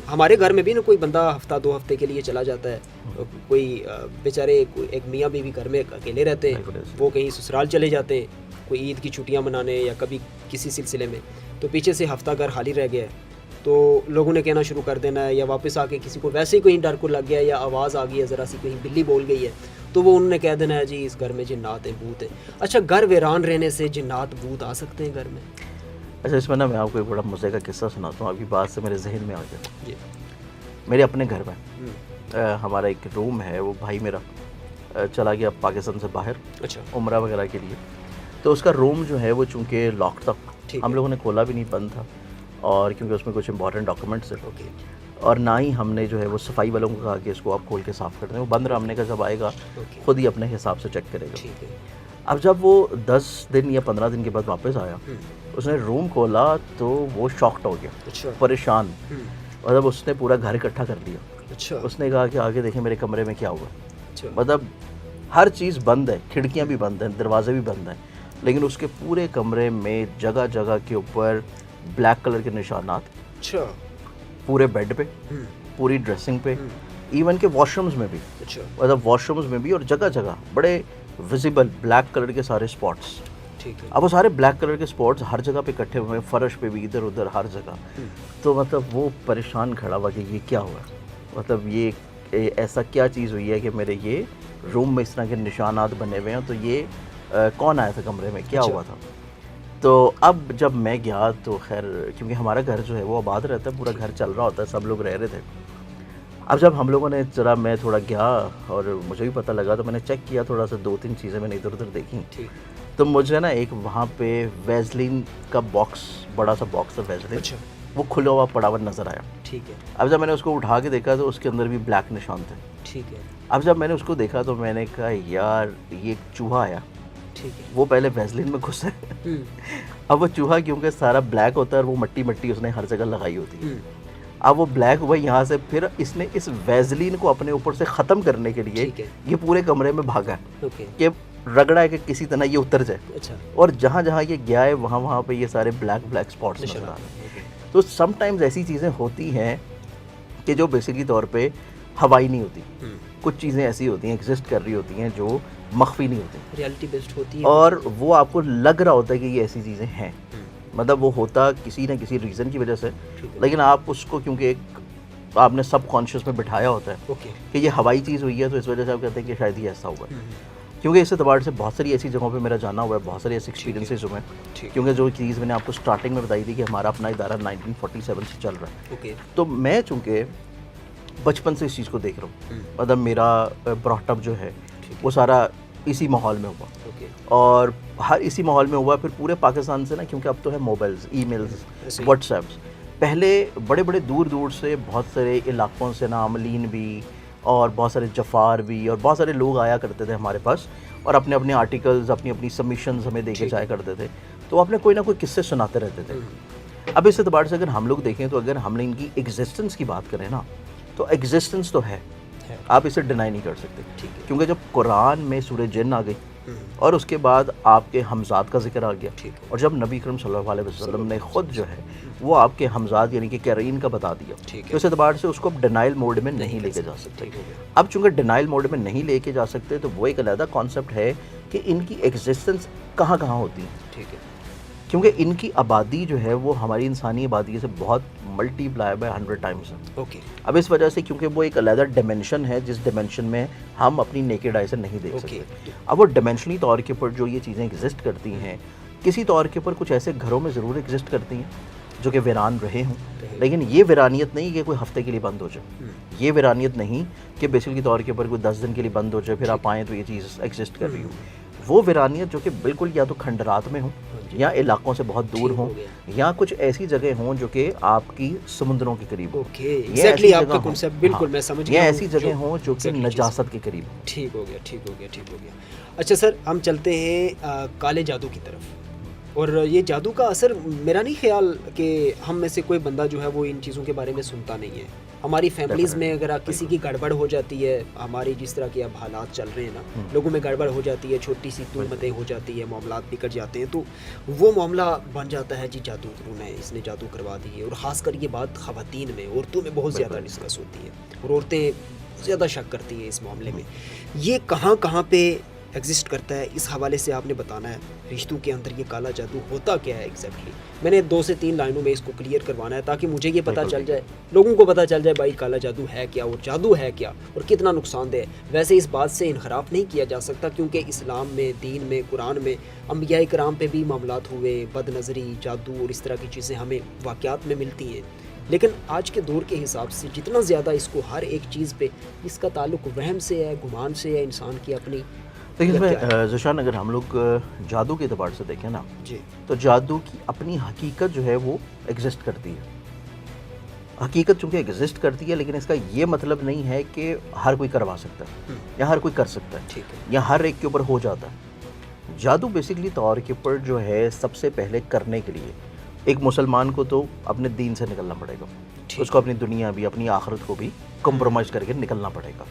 S1: ہمارے گھر میں بھی نا کوئی بندہ ہفتہ 2 ہفتے کے لیے چلا جاتا ہے, کوئی بیچارے ایک میاں بیوی گھر میں اکیلے رہتے ہیں, وہ کہیں سسرال چلے جاتے ہیں کوئی عید کی چھٹیاں منانے یا کبھی کسی سلسلے میں, تو پیچھے سے ہفتہ گھر خالی رہ گیا ہے تو لوگوں نے کہنا شروع کر دینا ہے, یا واپس آ کے کسی کو ویسے ہی کہیں ڈر کو لگ گیا یا آواز آ گئی ہے ذرا سی, کہیں بلی بول گئی ہے, تو وہ انہوں نے کہہ دینا ہے جی اس گھر میں جنات ہیں, بھوت ہیں. اچھا گھر ویران رہنے سے جنات بھوت آ سکتے ہیں گھر میں؟
S2: اچھا اس میں نا میں آپ کو ایک بڑا مزے کا قصہ سناتا ہوں, آپ کی بات سے میرے ذہن میں آ گیا. جی میرے اپنے گھر میں ہمارا ایک روم ہے, وہ بھائی میرا چلا گیا پاکستان سے باہر عمرہ وغیرہ کے لیے, تو اس کا روم جو ہے وہ چونکہ لاک تھا, ہم لوگوں نے کھولا بھی نہیں, بند تھا, اور کیونکہ اس میں کچھ امپورٹنٹ ڈاکومنٹس ہیں, اور نہ ہی ہم نے جو ہے وہ صفائی والوں کو کہا کہ اس کو آپ کھول کے صاف کر دیں, وہ بند رہا. ہم نے کہا جب آئے گا خود ہی اپنے حساب سے چیک کرے گا. اب جب وہ 10 دن یا 15 دن کے بعد واپس آیا, اس نے روم کھولا تو وہ شاکڈ ہو گیا, پریشان, مطلب اس نے پورا گھر اکٹھا کر دیا. اس نے کہا کہ آگے دیکھیں میرے کمرے میں کیا ہوا, مطلب ہر چیز بند ہے, کھڑکیاں بھی بند ہیں, دروازے بھی بند ہیں, لیکن اس کے پورے کمرے میں جگہ جگہ کے اوپر بلیک کلر کے نشانات, پورے بیڈ پہ, پوری ڈریسنگ پہ, ایون کہ واش رومز میں بھی, مطلب واش رومز میں بھی اور جگہ جگہ بڑے ویزیبل بلیک کلر کے سارے اسپاٹس. اب وہ سارے بلیک کلر کے اسپاٹس ہر جگہ پہ اکٹھے ہوئے ہیں, فرش پہ بھی, ادھر ادھر ہر جگہ. تو مطلب وہ پریشان کھڑا ہوا کہ یہ کیا ہوا, مطلب یہ ایسا کیا چیز ہوئی ہے کہ میرے یہ روم میں اس طرح کے نشانات بنے ہوئے ہیں, تو یہ کون آیا تھا کمرے میں, کیا ہوا تھا. تو اب جب میں گیا تو خیر کیونکہ ہمارا گھر جو ہے وہ آباد رہتا ہے, پورا گھر چل رہا ہوتا ہے, سب لوگ رہ رہے تھے. اب جب ہم لوگوں نے ذرا میں تھوڑا گیا اور مجھے بھی پتہ لگا تو میں نے چیک کیا تھوڑا سا, 2-3 چیزیں میں نے ادھر ادھر دیکھی. تو مجھے نا ایک وہاں پہ ویزلین کا باکس, بڑا سا باکس تھا ویزلین, وہ کھلا ہوا پڑا ہوا نظر آیا. اب جب میں نے اس کو اٹھا کے دیکھا تو اس کے اندر بھی بلیک نشان تھے. اب جب میں نے اس کو دیکھا تو میں نے کہا یار یہ ایک چوہا آیا. وہ پہلے ویزلین میں گھسا ہے, اب وہ چوہا کیونکہ سارا بلیک ہوتا ہے اور وہ مٹی مٹی اس نے ہر جگہ لگائی ہوتی ہے, اب وہ بلیک ہوا یہاں سے, پھر اس نے اس ویزلین کو اپنے اوپر سے ختم کرنے کے لیے یہ پورے کمرے میں بھاگا کہ رگڑا ہے کہ کسی طرح یہ اتر جائے. اور جہاں جہاں یہ گیا ہے وہاں وہاں پہ یہ سارے بلیک بلیک اسپاٹس نظر آ رہے ہیں. تو سم ٹائمز ایسی چیزیں ہوتی ہیں کہ جو بیسکلی طور پہ ہوائی نہیں ہوتی, کچھ چیزیں ایسی ہوتی ہیں ایگزسٹ کر رہی ہوتی ہیں جو مخفی نہیں ہوتی,
S1: ریالٹی بیسڈ ہوتی ہیں,
S2: اور وہ آپ کو لگ رہا ہوتا ہے کہ یہ ایسی چیزیں ہیں, مطلب وہ ہوتا کسی نہ کسی ریزن کی وجہ سے, لیکن آپ اس کو کیونکہ ایک آپ نے سب کانشیس میں بٹھایا ہوتا ہے
S1: اوکے
S2: کہ یہ ہوائی چیز ہوئی ہے تو اس وجہ سے آپ کہتے ہیں کہ شاید یہ ایسا ہوا ہے. کیونکہ اس اعتبار سے بہت ساری ایسی جگہوں پہ میرا جانا ہوا ہے, بہت سارے ایسے ایکسپیرینسز ہوئے ہیں. کیونکہ جو چیز میں نے آپ کو اسٹارٹنگ میں بتائی تھی کہ ہمارا اپنا ادارہ 1947 سے چل رہا ہے,
S1: اوکے
S2: تو میں چونکہ بچپن سے اس چیز کو دیکھ رہا ہوں, مطلب میرا براٹ اپ جو ہے وہ سارا اسی ماحول میں ہوا,
S1: اوکے
S2: اور ہر اسی ماحول میں ہوا. پھر پورے پاکستان سے نا, کیونکہ اب تو ہے mobiles, e mails, what's apps. پہلے بڑے بڑے دور دور سے بہت سارے علاقوں سے نا عاملین بھی اور بہت سارے جفار بھی اور بہت سارے لوگ آیا کرتے تھے ہمارے پاس, اور اپنے اپنے آرٹیکلز, اپنی اپنی سبمیشنز ہمیں دے کے جایا کرتے تھے. تو اپنے کوئی نہ کوئی قصے سناتے رہتے تھے. اب اس اعتبار سے اگر ہم لوگ دیکھیں تو اگر ہم نے ان کی ایگزسٹنس کی بات کریں نا, تو ایگزسٹنس تو ہے, آپ اسے ڈینائی نہیں کر سکتے. کیونکہ جب قرآن میں سورہ جن آ گئی اور اس کے بعد آپ کے حمزات کا ذکر آ گیا, اور جب نبی کرم صلی اللہ علیہ وسلم نے خود جو ہے وہ آپ کے حمزات یعنی کہ قرین کا بتا دیا, تو اس اعتبار سے اس کو اب ڈینائل موڈ میں نہیں لے کے جا سکتے. اب چونکہ ڈینائل موڈ میں نہیں لے کے جا سکتے, تو وہ ایک علیحدہ کانسیپٹ ہے کہ ان کی ایگزسٹنس کہاں کہاں ہوتی ہے. کیونکہ ان کی آبادی جو ہے وہ ہماری انسانی آبادی سے بہت ملٹی پلائی بائی 100 ٹائمز ہے.
S1: اوکے
S2: اب اس وجہ سے کیونکہ وہ ایک علیحدہ ڈائمینشن ہے جس ڈائمینشن میں ہم اپنی نیکڈ آئی سے نہیں دیکھ سکتے. اب وہ ڈائمینشنی طور کے اوپر جو یہ چیزیں ایگزسٹ کرتی ہیں, کسی طور کے اوپر کچھ ایسے گھروں میں ضرور ایگزسٹ کرتی ہیں جو کہ ویران رہے ہوں, لیکن یہ ویرانیت نہیں کہ کوئی ہفتے کے لیے بند ہو جائے. یہ ویرانیت نہیں کہ بیسیکلی طور کے اوپر کوئی 10 دن کے لیے بند ہو جائے پھر آپ آئیں تو یہ چیز ایگزسٹ کر رہی ہوں. وہ ویرانیت جو کہ بالکل یا تو کھنڈرات میں ہوں, یا علاقوں سے بہت دور ہوں, یا کچھ ایسی جگہ ہوں جو کہ آپ کی سمندروں کے قریب ہوں, یا ایسی جگہ ہوں جو کہ نجاست کے قریب ہوں.
S1: ٹھیک ہو گیا, ٹھیک ہو گیا, ٹھیک ہو گیا. اچھا سر, ہم چلتے ہیں کالے جادو کی طرف. اور یہ جادو کا اثر, میرا نہیں خیال کہ ہم میں سے کوئی بندہ جو ہے وہ ان چیزوں کے بارے میں سنتا نہیں ہے. ہماری فیملیز میں اگر کسی کی گڑبڑ ہو جاتی ہے, ہماری جس طرح کے اب حالات چل رہے ہیں نا, لوگوں میں گڑبڑ ہو جاتی ہے, چھوٹی سی تہمتیں ہو جاتی ہے, معاملات بگڑ جاتے ہیں, تو وہ معاملہ بن جاتا ہے جی جادو ہے, اس نے جادو کروا دی ہے. اور خاص کر یہ بات خواتین میں, عورتوں میں بہت زیادہ ڈسکس ہوتی ہے, اور عورتیں زیادہ شک کرتی ہیں اس معاملے میں. یہ کہاں کہاں پہ ایگزسٹ کرتا ہے, اس حوالے سے آپ نے بتانا ہے. رشتوں کے اندر یہ کالا جادو ہوتا کیا ہے ایگزیکٹلی؟ میں نے 2 سے 3 لائنوں میں اس کو کلیئر کروانا ہے تاکہ مجھے یہ پتہ چل جائے, لوگوں کو پتہ چل جائے بھائی کالا جادو ہے کیا, اور جادو ہے کیا, اور کتنا نقصان دہ ہے. ویسے اس بات سے انحراف نہیں کیا جا سکتا کیونکہ اسلام میں, دین میں, قرآن میں انبیاء کرام پہ بھی معاملات ہوئے, بد نظری, جادو اور اس طرح کی چیزیں ہمیں واقعات میں ملتی ہیں. لیکن آج کے دور کے حساب سے جتنا زیادہ اس کو ہر ایک چیز پہ اس کا تعلق وہم سے ہے, گمان سے ہے, انسان کی اپنی.
S2: لیکن اس میں ذیشان اگر ہم لوگ جادو کے اعتبار سے دیکھیں نا,
S1: جی, تو
S2: جادو کی اپنی حقیقت جو ہے وہ ایگزسٹ کرتی ہے. حقیقت چونکہ ایگزسٹ کرتی ہے, لیکن اس کا یہ مطلب نہیں ہے کہ ہر کوئی کروا سکتا ہے یا ہر کوئی کر سکتا ہے یا ہر ایک کے اوپر ہو جاتا ہے. جادو بیسکلی طور کے اوپر جو ہے سب سے پہلے کرنے کے لیے ایک مسلمان کو تو اپنے دین سے نکلنا پڑے گا, اس کو اپنی دنیا بھی, اپنی آخرت کو بھی کمپرومائز کر کے نکلنا پڑے گا.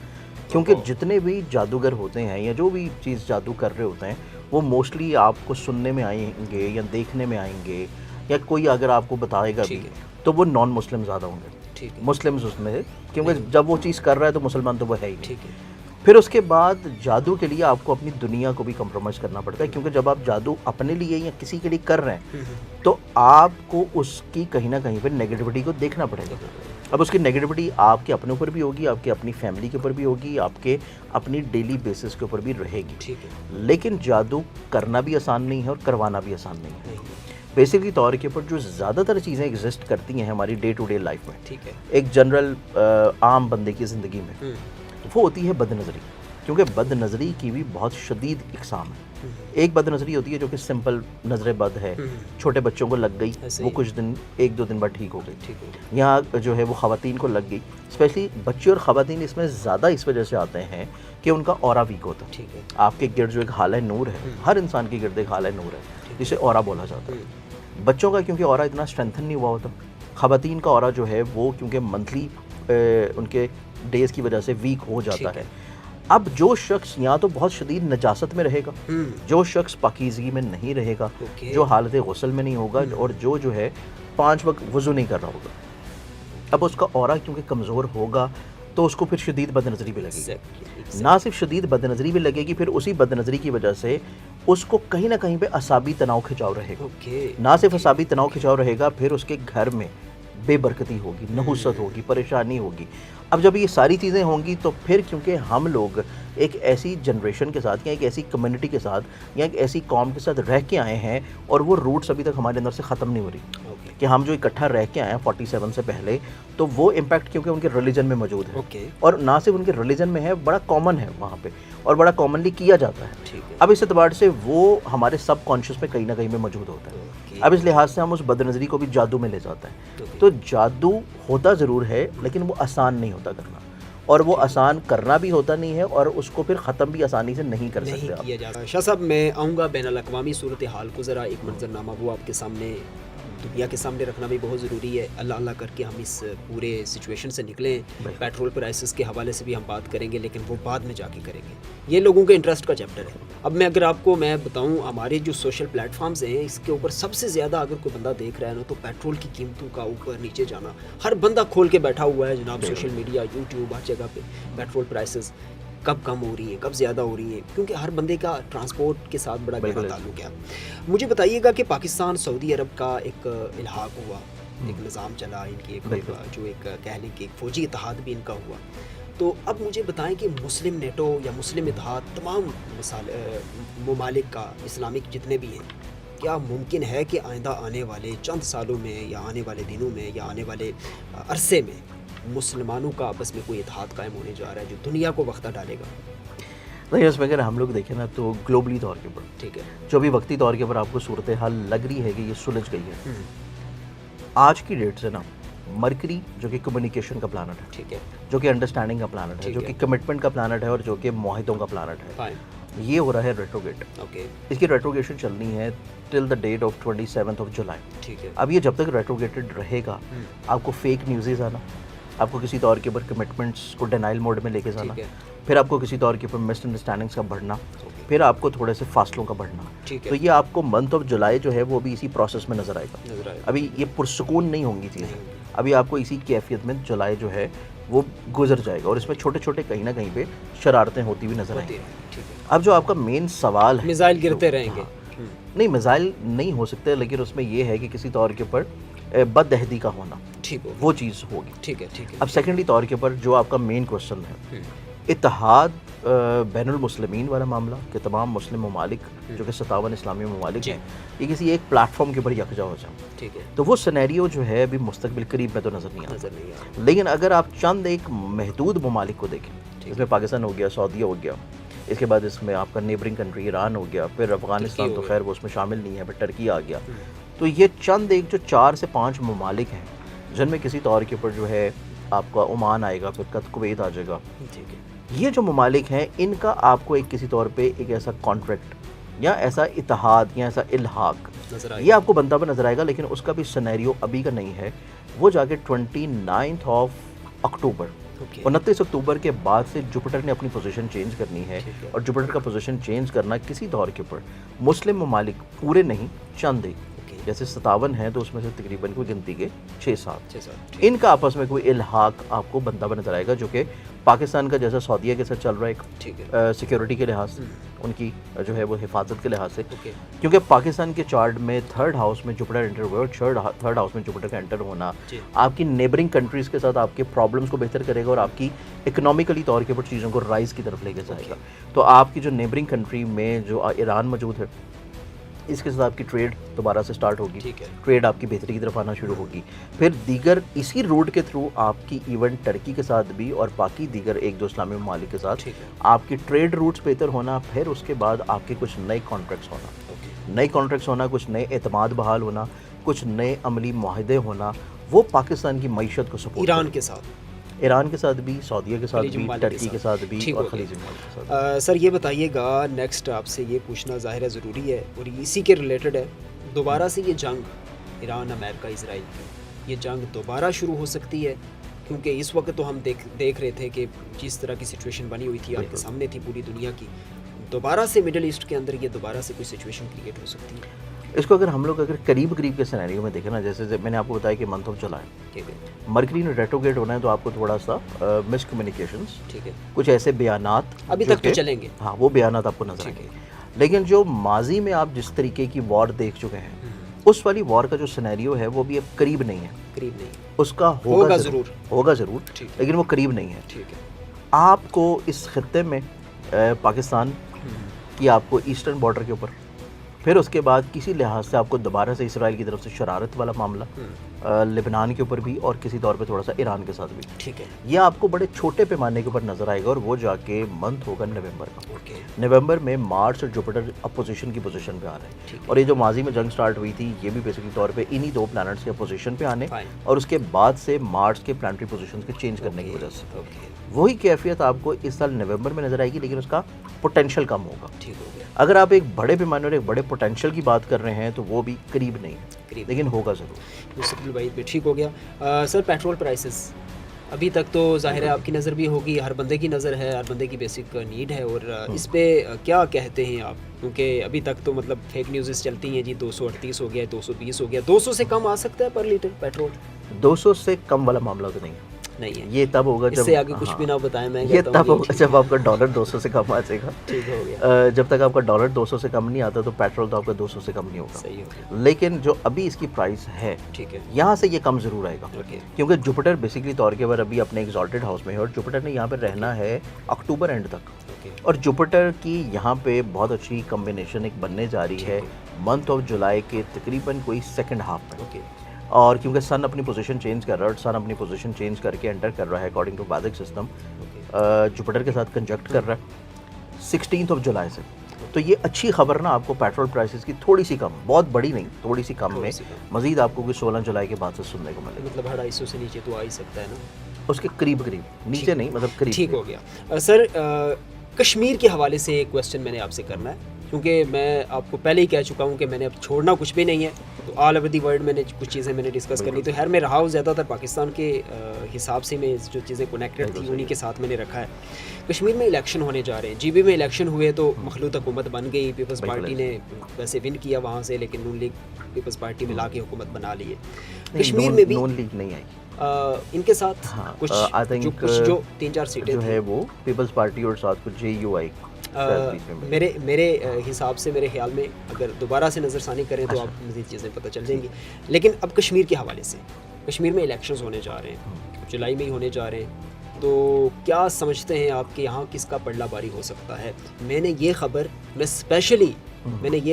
S2: کیونکہ جتنے بھی جادوگر ہوتے ہیں یا جو بھی چیز جادو کر رہے ہوتے ہیں وہ موسٹلی آپ کو سننے میں آئیں گے یا دیکھنے میں آئیں گے, یا کوئی اگر آپ کو بتائے گا بھی تو وہ نان مسلم زیادہ ہوں گے. مسلمز اس میں, کیونکہ جب وہ چیز کر رہا ہے تو مسلمان تو وہ ہے ہی نہیں. پھر اس کے بعد جادو کے لیے آپ کو اپنی دنیا کو بھی کمپرومائز کرنا پڑتا ہے, کیونکہ جب آپ جادو اپنے لیے یا کسی کے لیے کر رہے ہیں تو آپ کو اس کی کہیں نہ کہیں پہ نیگیٹیوٹی کو دیکھنا پڑے گا. اب اس کی نیگیٹیوٹی آپ کے اپنے اوپر بھی ہوگی, آپ کے اپنی فیملی کے اوپر بھی ہوگی, آپ کے اپنی ڈیلی بیسس کے اوپر بھی رہے گی. لیکن جادو کرنا بھی آسان نہیں ہے اور کروانا بھی آسان نہیں ہے. بیسکلی طور کے اوپر جو زیادہ تر چیزیں ایگزسٹ کرتی ہیں ہماری ڈے ٹو ڈے لائف میں, ایک جنرل عام بندے کی زندگی میں, وہ ہوتی ہے بد نظری. کیونکہ بد نظری کی بھی بہت شدید اقسام ہے. ایک بد نظری ہوتی ہے جو کہ سمپل نظر بد ہے, چھوٹے بچوں کو لگ گئی, وہ کچھ دن 1-2 دن بعد ٹھیک ہو گئی. یہاں جو ہے وہ خواتین کو لگ گئی, اسپیشلی بچے اور خواتین اس میں زیادہ اس وجہ سے آتے ہیں کہ ان کا اورا ویک ہوتا ہے. آپ کے گرد جو ایک حالہ نور ہے, ہر انسان کے گرد ایک حالہ نور ہے جسے اورا بولا جاتا ہے. بچوں کا کیونکہ اورا اتنا اسٹرینتھن نہیں ہوا ہوتا, خواتین کا اورا جو ہے وہ کیونکہ منتھلی ان کے ڈیز کی وجہ سے ویک ہو جاتا ہے. اب جو شخص یا تو بہت شدید نجاست میں رہے گا, جو شخص پاکیزگی میں نہیں رہے گا, جو حالت غسل میں نہیں ہوگا, اور جو ہے 5 وقت وضو نہیں کر رہا ہوگا, اب اس کا اورا کیونکہ کمزور ہوگا تو اس کو پھر شدید بد نظری بھی لگے گی. نہ صرف شدید بد نظری بھی لگے گی, پھر اسی بد نظری کی وجہ سے اس کو کہیں نہ کہیں پہ اعصابی تناؤ کھچاؤ رہے گا. نہ صرف اعصابی تناؤ کھچاؤ رہے گا, پھر اس کے گھر میں بے برکتی ہوگی، نحوست ہوگی، پریشانی ہوگی. اب جب یہ ساری چیزیں ہوں گی تو پھر کیونکہ ہم لوگ ایک ایسی جنریشن کے ساتھ یا ایک ایسی کمیونٹی کے ساتھ یا ایک ایسی قوم کے ساتھ رہ کے آئے ہیں اور وہ روٹس ابھی تک ہمارے اندر سے ختم نہیں ہو رہی کہ ہم جو اکٹھا رہ کے آئے ہیں 47 سے پہلے, تو وہ امپیکٹ کیونکہ ان کے ریلیجن میں موجود ہے, اور نہ صرف ان کے ریلیجن میں ہے, بڑا کامن ہے وہاں پہ اور بڑا کامنلی کیا جاتا ہے. اب اس اعتبار سے وہ ہمارے سب کانشیس میں کہیں نہ کہیں میں موجود ہوتا ہے. اب اس لحاظ سے ہم اس بد نظری کو بھی جادو میں لے جاتے ہیں. تو جادو ہوتا ضرور ہے لیکن وہ آسان نہیں ہوتا کرنا, اور وہ آسان کرنا بھی ہوتا نہیں ہے, اور اس کو پھر ختم بھی آسانی سے نہیں کر سکتے آپ.
S1: شاہ صاحب میں آؤں گا بین الاقوامی صورتحال کو ذرا ایک منظرنامہ وہ آپ کے سامنے دنیا کے سامنے رکھنا بھی بہت ضروری ہے. اللہ اللہ کر کے ہم اس پورے سچویشن سے نکلیں. پیٹرول پرائسز کے حوالے سے بھی ہم بات کریں گے لیکن وہ بعد میں جا کے کریں گے, یہ لوگوں کے انٹرسٹ کا چیپٹر ہے. اب میں اگر آپ کو میں بتاؤں ہمارے جو سوشل پلیٹ فارمز ہیں اس کے اوپر سب سے زیادہ اگر کوئی بندہ دیکھ رہا ہے نا تو پیٹرول کی قیمتوں کا اوپر نیچے جانا ہر بندہ کھول کے بیٹھا ہوا ہے جناب. سوشل میڈیا, یوٹیوب, ہر جگہ پہ پیٹرول پرائسز کب کم ہو رہی ہیں, کب زیادہ ہو رہی ہیں, کیونکہ ہر بندے کا ٹرانسپورٹ کے ساتھ بڑا گہرا تعلق ہے. مجھے بتائیے گا کہ پاکستان سعودی عرب کا ایک الحاق ہوا, ایک نظام چلا ان کی, ایک جو ایک کہہ لیں کہ ایک فوجی اتحاد بھی ان کا ہوا. تو اب مجھے بتائیں کہ مسلم نیٹو یا مسلم اتحاد تمام ممالک کا اسلامک جتنے بھی ہیں, کیا ممکن ہے کہ آئندہ آنے والے چند سالوں میں یا آنے والے دنوں میں یا آنے والے عرصے میں مسلمانوں کا آپس میں کوئی اتحاد قائم ہونے جا رہا ہے جو دنیا کو وقتہ ڈالے گا؟
S2: نہیں, اس میں اگر ہم لوگ دیکھیں نا تو گلوبلی طور کے اوپر
S1: ٹھیک ہے,
S2: جو بھی وقتی طور کے اوپر آپ کو صورتحال لگ رہی ہے کہ یہ سلجھ گئی ہے, آج کی ڈیٹ سے نا مرکری جو کہ کمیونیکیشن کا پلانٹ ہے, ٹھیک ہے, جو کہ انڈرسٹینڈنگ کا پلانٹ ہے, جو کہ کمٹمنٹ کا پلانٹ ہے, اور جو کہ معاہدوں کا پلانٹ ہے, یہ ہو رہا ہے ریٹروگیٹ. اس کی ریٹروگیشن چلنی ہے ٹل دا ڈیٹ آف 27 جولائی. ٹھیک ہے, اب یہ جب تک ریٹروگیٹڈ رہے گا آپ کو فیک نیوزز آنا, آپ کو کسی طور کے اوپر کمٹمنٹس کو ڈینائل موڈ میں لے کے جانا, پھر آپ کو کسی طور کے اوپر مس انڈرسٹینڈنگس کا بڑھنا, پھر آپ کو تھوڑے سے فاصلوں کا بڑھنا. تو یہ آپ کو منتھ آف جولائی جو ہے وہ بھی اسی پروسیس میں نظر آئے گا. ابھی یہ پرسکون نہیں ہوں گی چیزیں, ابھی آپ کو اسی کیفیت میں جولائی جو ہے وہ گزر جائے گا, اور اس میں چھوٹے چھوٹے کہیں نہ کہیں پہ شرارتیں ہوتی ہوئی نظر آئیں گی. اب جو آپ کا مین سوال ہے,
S1: میزائل گرتے رہیں گے,
S2: نہیں میزائل نہیں ہو سکتے, لیکن اس میں یہ ہے کہ کسی طور کے اوپر بد عہدی کا ہونا, وہ چیز ہوگی. ٹھیک ہے. اب سیکنڈلی طور کے اوپر جو آپ کا مین کوشچن ہے, اتحاد بین المسلمین والا معاملہ کہ تمام مسلم ممالک جو کہ 57 اسلامی ممالک ہیں یہ کسی ایک پلیٹ فارم کے اوپر یکجا ہو جائیں, ٹھیک ہے, تو وہ سینیریو جو ہے ابھی مستقبل قریب میں تو نظر نہیں آتا. لیکن اگر آپ چند ایک محدود ممالک کو دیکھیں, اس میں پاکستان ہو گیا, سعودیہ ہو گیا, اس کے بعد اس میں آپ کا نیبرنگ کنٹری ایران ہو گیا, پھر افغانستان تو خیر وہ اس میں شامل نہیں ہے, پھر ٹرکی آ گیا, تو یہ چند ایک جو 4 سے 5 ممالک ہیں جن میں کسی طور کے اوپر جو ہے آپ کا عمان آئے گا, پھر کویت آ جائے گا. ٹھیک ہے, یہ جو ممالک ہیں ان کا آپ کو ایک کسی طور پہ ایک ایسا کانٹریکٹ یا ایسا اتحاد یا ایسا الحاق یہ آپ کو بنتا ہوا نظر آئے گا, لیکن اس کا بھی سینیریو ابھی کا نہیں ہے. وہ جا کے 29 اکتوبر 29 اکتوبر کے بعد سے جوپیٹر نے اپنی پوزیشن چینج کرنی ہے, اور جوپیٹر کا پوزیشن چینج کرنا کسی طور کے اوپر مسلم ممالک پورے نہیں چند ایک جیسے 57 ہیں تو اس میں سے تقریباً کوئی گنتی کے 6-7 ان کا آپس میں کوئی الحاق آپ کو بنتا ہوا نظر آئے گا, جو کہ پاکستان کا جیسا سعودیہ کے ساتھ چل رہا ہے ایک سیکیورٹی کے لحاظ سے, ان کی جو ہے وہ حفاظت کے لحاظ سے, کیونکہ پاکستان کے چارٹ میں 3rd ہاؤس میں جوپیٹر انٹر ہوا, 3rd ہاؤس میں جوپیٹر کا انٹر ہونا آپ کی نیبرنگ کنٹریز کے ساتھ آپ کے پرابلمس کو بہتر کرے گا, اور آپ کی اکنامیکلی طور کے اوپر چیزوں کو رائز کی طرف لے کے جائے گا. تو آپ کی جو نیبرنگ کنٹری میں جو ایران موجود ہے اس کے ساتھ آپ کی ٹریڈ دوبارہ سے سٹارٹ ہوگی, ٹریڈ آپ کی بہتری کی طرف آنا شروع ہوگی. پھر دیگر اسی روٹ کے تھرو آپ کی ایون ٹرکی کے ساتھ بھی اور باقی دیگر 1-2 اسلامی ممالک کے ساتھ آپ کی ٹریڈ روٹس بہتر ہونا. پھر اس کے بعد آپ کے کچھ نئے کانٹریکٹس ہونا, کچھ نئے اعتماد بحال ہونا, کچھ نئے عملی معاہدے ہونا, وہ پاکستان کی معیشت کو سپورٹ ایران کے ساتھ بھی, سعودیہ کے ساتھ بھی, ٹرکی کے ساتھ بھی, اور خلیجی ممالک کے ساتھ.
S1: سر یہ بتائیے گا نیکسٹ آپ سے یہ پوچھنا ظاہر ہے ضروری ہے اور اسی کے ریلیٹڈ ہے, دوبارہ سے یہ جنگ ایران امریکہ اسرائیل کی یہ جنگ دوبارہ شروع ہو سکتی ہے؟ کیونکہ اس وقت تو ہم دیکھ رہے تھے کہ جس طرح کی سچویشن بنی ہوئی تھی آپ کے سامنے تھی پوری دنیا کی, دوبارہ سے مڈل ایسٹ کے اندر یہ دوبارہ سے کوئی سچویشن کریٹ ہو سکتی ہے؟
S2: اس کو اگر ہم لوگ قریب کے سینیریو میں دیکھیں نا, جیسے میں نے آپ کو بتایا کہ منتھ آف جولائی مرکری نے ریٹروگیٹ ہونا ہے, تو آپ کو تھوڑا سا مس کمیونیکیشنس, ٹھیک ہے, کچھ ایسے بیانات
S1: ابھی تک تو چلیں گے,
S2: ہاں وہ بیانات آپ کو نظر آئیں گے. لیکن جو ماضی میں آپ جس طریقے کی وار دیکھ چکے ہیں اس والی وار کا جو سینیریو ہے وہ بھی اب قریب نہیں ہے,
S1: قریب نہیں,
S2: اس کا ہوگا ضرور, لیکن وہ قریب نہیں ہے.
S1: ٹھیک ہے.
S2: آپ کو اس خطے میں پاکستان کی آپ کو ایسٹرن بارڈر کے اوپر, پھر اس کے بعد کسی لحاظ سے آپ کو دوبارہ سے اسرائیل کی طرف سے شرارت والا معاملہ, لبنان کے اوپر بھی, اور کسی طور پہ تھوڑا سا ایران کے ساتھ بھی.
S1: ٹھیک ہے.
S2: یہ آپ کو بڑے چھوٹے پیمانے کے اوپر نظر آئے گا, اور وہ جا کے منتھ ہوگا نومبر کا. نومبر میں مارس اور جوپیٹر اپوزیشن کی پوزیشن پہ آ رہے ہیں, اور یہ جو ماضی میں جنگ سٹارٹ ہوئی تھی یہ بھی بیسکلی طور پہ انہی دو پلانٹس کے اپوزیشن پہ آنے, اور اس کے بعد سے مارس کے پلانٹری پوزیشنز کے چینج کرنے کی وجہ سے وہی کیفیت آپ کو اس سال نومبر میں نظر آئے گی, لیکن اس کا پوٹینشیل کم ہوگا.
S1: ٹھیک ہو گیا.
S2: اگر آپ ایک بڑے پیمانے اور ایک بڑے پوٹینشیل کی بات کر رہے ہیں تو وہ بھی قریب نہیں ہے, لیکن ہوگا ضرور.
S1: مستقبل بعید میں. ٹھیک ہو گیا. سر پیٹرول پرائسز ابھی تک تو ظاہر ہے آپ کی نظر بھی ہوگی, ہر بندے کی نظر ہے, ہر بندے کی بیسک نیڈ ہے, اور اس پہ کیا کہتے ہیں آپ, کیونکہ ابھی تک تو مطلب فیک نیوزز چلتی ہیں جی 238 ہو گیا, 220 ہو گیا, 200 سے کم آ سکتا ہے پر لیٹر پیٹرول؟
S2: 200 سے کم والا معاملہ تو نہیں
S1: ہے,
S2: یہ تب ہوگا
S1: جب, اس سے آگے کچھ بھی نہ بتائیں, میں
S2: یہ تب ہوگا جب آپ کا ڈالر 200 سے کم آ جائے گا.
S1: ٹھیک ہو گیا.
S2: جب تک آپ کا ڈالر 200 سے کم نہیں آتا تو پیٹرول تو آپ کا 200 سے کم نہیں ہوگا.
S1: صحیح ہو گیا.
S2: لیکن جو ابھی اس کی پرائس ہے,
S1: ٹھیک ہے,
S2: یہاں سے یہ کم ضرور آئے گا, کیونکہ جوپیٹر بیسکلی طور کے اوپر ابھی اپنے ایگزالٹڈ ہاؤس میں ہے, اور جوپیٹر نے یہاں پہ رہنا ہے اکتوبر اینڈ تک, اور جوپیٹر کی یہاں پہ بہت اچھی کمبینیشن ایک بننے جا رہی ہے منتھ آف جولائی کے تقریباً کوئی سیکنڈ ہاف میں. اور کیونکہ سن اپنی پوزیشن چینج کر رہا ہے, اور سن اپنی پوزیشن چینج کر کے انٹر کر رہا ہے according to Vedic system, Jupiter کے ساتھ کنجکٹ کر رہا ہے 16 جولائی سے. تو یہ اچھی خبر نا آپ کو پیٹرول پرائسز کی تھوڑی سی کم, بہت بڑی نہیں, تھوڑی سی کم میں مزید آپ کو 16 جولائی کے بعد سے سننے کو ملے گا.
S1: مطلب 250 سے نیچے تو آ ہی سکتا ہے نا,
S2: اس کے قریب, نیچے نہیں, مطلب قریب.
S1: ٹھیک ہو گیا. سر کشمیر کے حوالے سے ایک کویسچن میں نے آپ سے کرنا ہے, کیونکہ میں آپ کو پہلے ہی کہہ چکا ہوں کہ میں نے اب چھوڑنا کچھ بھی نہیں ہے, تو آل اوور دی ورلڈ میں نے کچھ چیزیں میں نے ڈسکس کرنی, تو خیر میں رہا ہوں زیادہ تر پاکستان کے حساب سے, میں جو چیزیں کنیکٹڈ تھیں انہی کے ساتھ میں نے رکھا ہے. کشمیر میں الیکشن ہونے جا رہے ہیں, جی بی میں الیکشن ہوئے تو مخلوط حکومت بن گئی, پیپلز پارٹی نے ویسے ون کیا وہاں سے, لیکن نون لیگ پیپلز پارٹی میں لا کے حکومت بنا لی ہے. کشمیر میں بھی نون لیگ نہیں آئی, ان کے ساتھ کچھ جو 3-4 سیٹیں
S2: جو ہے وہ پیپلز پارٹی اور ساتھ کچھ جے یو آئی.
S1: میرے حساب سے, میرے خیال میں اگر دوبارہ سے نظر ثانی کریں تو آپ مزید چیزیں پتہ چل جائیں گی. لیکن اب کشمیر کے حوالے سے, کشمیر میں الیکشنز ہونے جا رہے ہیں, جولائی میں ہی ہونے جا رہے ہیں, تو کیا سمجھتے ہیں آپ کہ یہاں کس کا پلڑا باری ہو سکتا ہے؟ میں نے یہ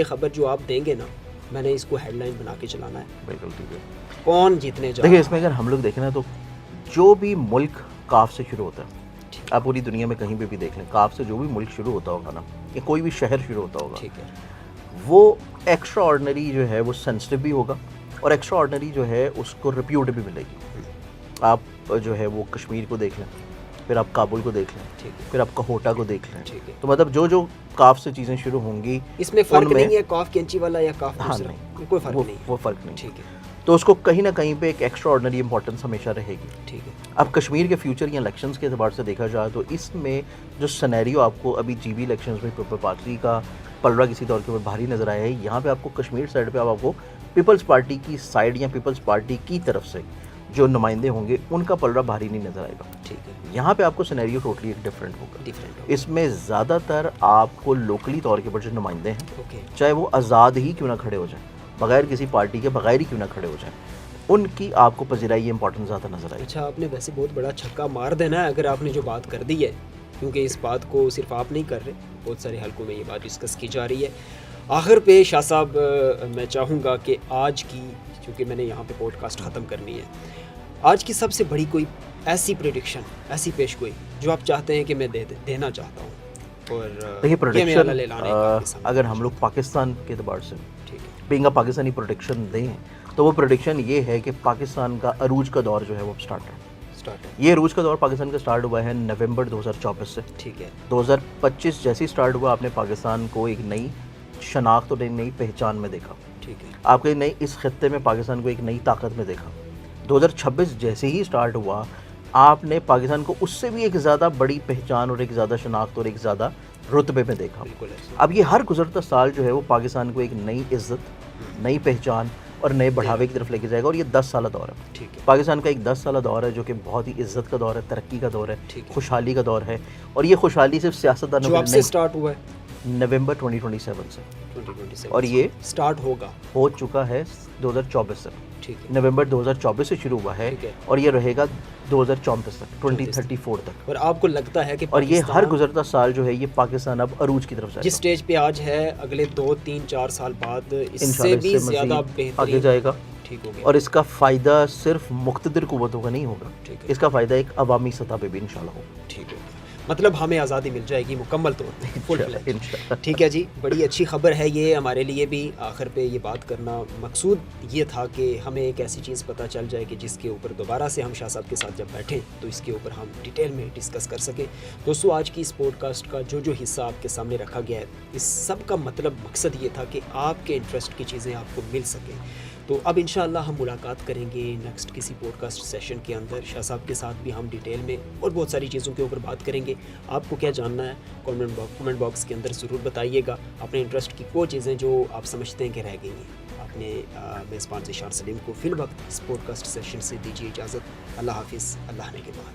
S1: خبر جو آپ دیں گے نا, میں نے اس کو ہیڈ لائن بنا کے چلانا ہے.
S2: بالکل ٹھیک ہے.
S1: کون جیتنے جا رہا ہے؟
S2: دیکھیں اس میں اگر ہم لوگ دیکھیں نا تو جو بھی ملک کاف سے شروع ہوتا ہے, آپ پوری دنیا میں کہیں پہ بھی دیکھ لیں, کاف سے جو بھی ملک شروع ہوتا ہوگا نا, یا کوئی بھی شہر شروع ہوتا ہوگا,
S1: ٹھیک ہے,
S2: وہ ایکسٹرا آرڈنری جو ہے وہ سینسٹیو بھی ہوگا, اور ایکسٹرا آرڈنری جو ہے اس کو ریپیوٹ بھی ملے گی. آپ جو ہے وہ کشمیر کو دیکھ لیں, پھر آپ کابل کو دیکھ لیں, پھر آپ کہوٹا کو دیکھ لیں, تو مطلب جو کاف سے چیزیں شروع ہوں گی,
S1: اس میں فرق نہیں ہے کاف کینچی والا یا کاف دوسرا, کوئی فرق نہیں,
S2: وہ فرق نہیں.
S1: ٹھیک ہے,
S2: تو اس کو کہیں نہ کہیں پہ ایک ایکسٹرا آرڈنری امپورٹنس ہمیشہ رہے گی.
S1: ٹھیک ہے.
S2: اب کشمیر کے فیوچر یا الیکشنز کے اعتبار سے دیکھا جائے تو اس میں جو سینیریو آپ کو ابھی جی بی الیکشنز میں پیپل پارٹی کا پلڑا کسی طور کے اوپر بھاری نظر آیا ہے, یہاں پہ آپ کو کشمیر سائڈ پہ آپ کو پیپلز پارٹی کی سائڈ یا پیپلز پارٹی کی طرف سے جو نمائندے ہوں گے ان کا پلڑا بھاری نہیں نظر آئے گا.
S1: ٹھیک ہے.
S2: یہاں پہ آپ کو سینیریو ٹوٹلی ایک ڈفرینٹ ہوگا. اس میں زیادہ تر آپ کو لوکلی طور کے اوپر جو نمائندے ہیں, چاہے وہ آزاد ہی کیوں نہ کھڑے ہو جائیں, بغیر کسی پارٹی کے بغیر ہی کیوں نہ کھڑے ہو جائیں, ان کی آپ کو پذیرائی امپورٹنس زیادہ نظر آئی.
S1: اچھا, آپ نے ویسے بہت بڑا چھکا مار دینا ہے اگر آپ نے جو بات کر دی ہے, کیونکہ اس بات کو صرف آپ نہیں کر رہے, بہت سارے حلقوں میں یہ بات ڈسکس کی جا رہی ہے. آخر پہ شاہ صاحب میں چاہوں گا کہ آج کی, چونکہ میں نے یہاں پہ پوڈ کاسٹ ختم کرنی ہے, آج کی سب سے بڑی کوئی ایسی پریڈکشن, ایسی پیش گوئی جو آپ چاہتے ہیں کہ میں دینا چاہتا ہوں. اور
S2: دیکھیے پروڈکشن اگر ہم لوگ پاکستان کے اعتبار سے بینگا پاکستانی پروڈکشن دیں تو وہ پروڈکشن یہ ہے کہ پاکستان کا عروج کا دور جو ہے وہ سٹارٹ ہے. یہ عروج کا دور پاکستان کا سٹارٹ ہوا ہے نومبر 2024 سے.
S1: ٹھیک ہے.
S2: 2025 جیسے سٹارٹ ہوا, آپ نے پاکستان کو ایک نئی شناخت اور ایک نئی پہچان میں دیکھا.
S1: ٹھیک ہے.
S2: آپ کے نئی اس خطے میں پاکستان کو ایک نئی طاقت میں دیکھا. 2026 جیسے ہی سٹارٹ ہوا, آپ نے پاکستان کو اس سے بھی ایک زیادہ بڑی پہچان اور ایک زیادہ شناخت اور ایک زیادہ رتبے میں دیکھا. اب یہ ہر گزرتا سال جو ہے وہ پاکستان کو ایک نئی عزت, نئی پہچان اور نئے بڑھاوے کی طرف لے کے جائے گا, اور یہ 10 سالہ دور ہے. پاکستان کا ایک 10 سالہ دور ہے جو کہ بہت ہی عزت کا دور ہے, ترقی کا دور ہے, خوشحالی کا دور ہے. اور یہ خوشحالی صرف سیاستدانوں
S1: جو اب سے سٹارٹ ہوا ہے,
S2: نومبر 2027 سے
S1: 2027
S2: اور یہ
S1: سٹارٹ ہوگا،
S2: ہو چکا ہے 2024 سے.
S1: ٹھیک ہے.
S2: نومبر 2024 سے شروع ہوا ہے
S1: ٹھیک ہے.
S2: اور یہ رہے گا 2034 تک 2034 تک.
S1: اور آپ کو لگتا ہے کہ
S2: اور یہ ہر گزرتا سال جو ہے یہ پاکستان اب عروج کی طرف جائے
S1: جس
S2: گا.
S1: سٹیج پہ آج ہے اگلے 2 3 4 سال بعد اس سے
S2: انشاءاللہ
S1: بھی
S2: اس سے
S1: زیادہ
S2: مزید آگے
S1: بہترین
S2: جائے گا.
S1: ٹھیک ہو گیا.
S2: اور اس کا فائدہ صرف مقتدر قوتوں کا نہیں ہوگا،
S1: ٹھیک ہے.
S2: اس کا فائدہ ایک عوامی سطح پہ بھی انشاءاللہ ہوگا.
S1: ٹھیک ہے. مطلب ہمیں آزادی مل جائے گی مکمل طور پہ فل فلیج.
S2: انشاءاللہ.
S1: ٹھیک ہے جی، بڑی اچھی خبر ہے یہ ہمارے لیے بھی. آخر پہ یہ بات کرنا مقصود یہ تھا کہ ہمیں ایک ایسی چیز پتہ چل جائے کہ جس کے اوپر دوبارہ سے ہم شاہ صاحب کے ساتھ جب بیٹھیں تو اس کے اوپر ہم ڈیٹیل میں ڈسکس کر سکیں. دوستو آج کی اس پوڈ کاسٹ کا جو حصہ آپ کے سامنے رکھا گیا ہے اس سب کا مطلب مقصد یہ تھا کہ آپ کے انٹرسٹ کی چیزیں آپ کو مل سکیں. تو اب انشاءاللہ ہم ملاقات کریں گے نیکسٹ کسی پوڈ کاسٹ سیشن کے اندر. شاہ صاحب کے ساتھ بھی ہم ڈیٹیل میں اور بہت ساری چیزوں کے اوپر بات کریں گے. آپ کو کیا جاننا ہے کامنٹ باکس کے اندر ضرور بتائیے گا. اپنے انٹرسٹ کی وہ چیزیں جو آپ سمجھتے ہیں کہ رہ گئی ہیں. اپنے میزبان ذیشان سلیم کو فی الوقت اس پوڈ کاسٹ سیشن سے دیجیے اجازت. اللہ حافظ. اللہ نے کے بعد.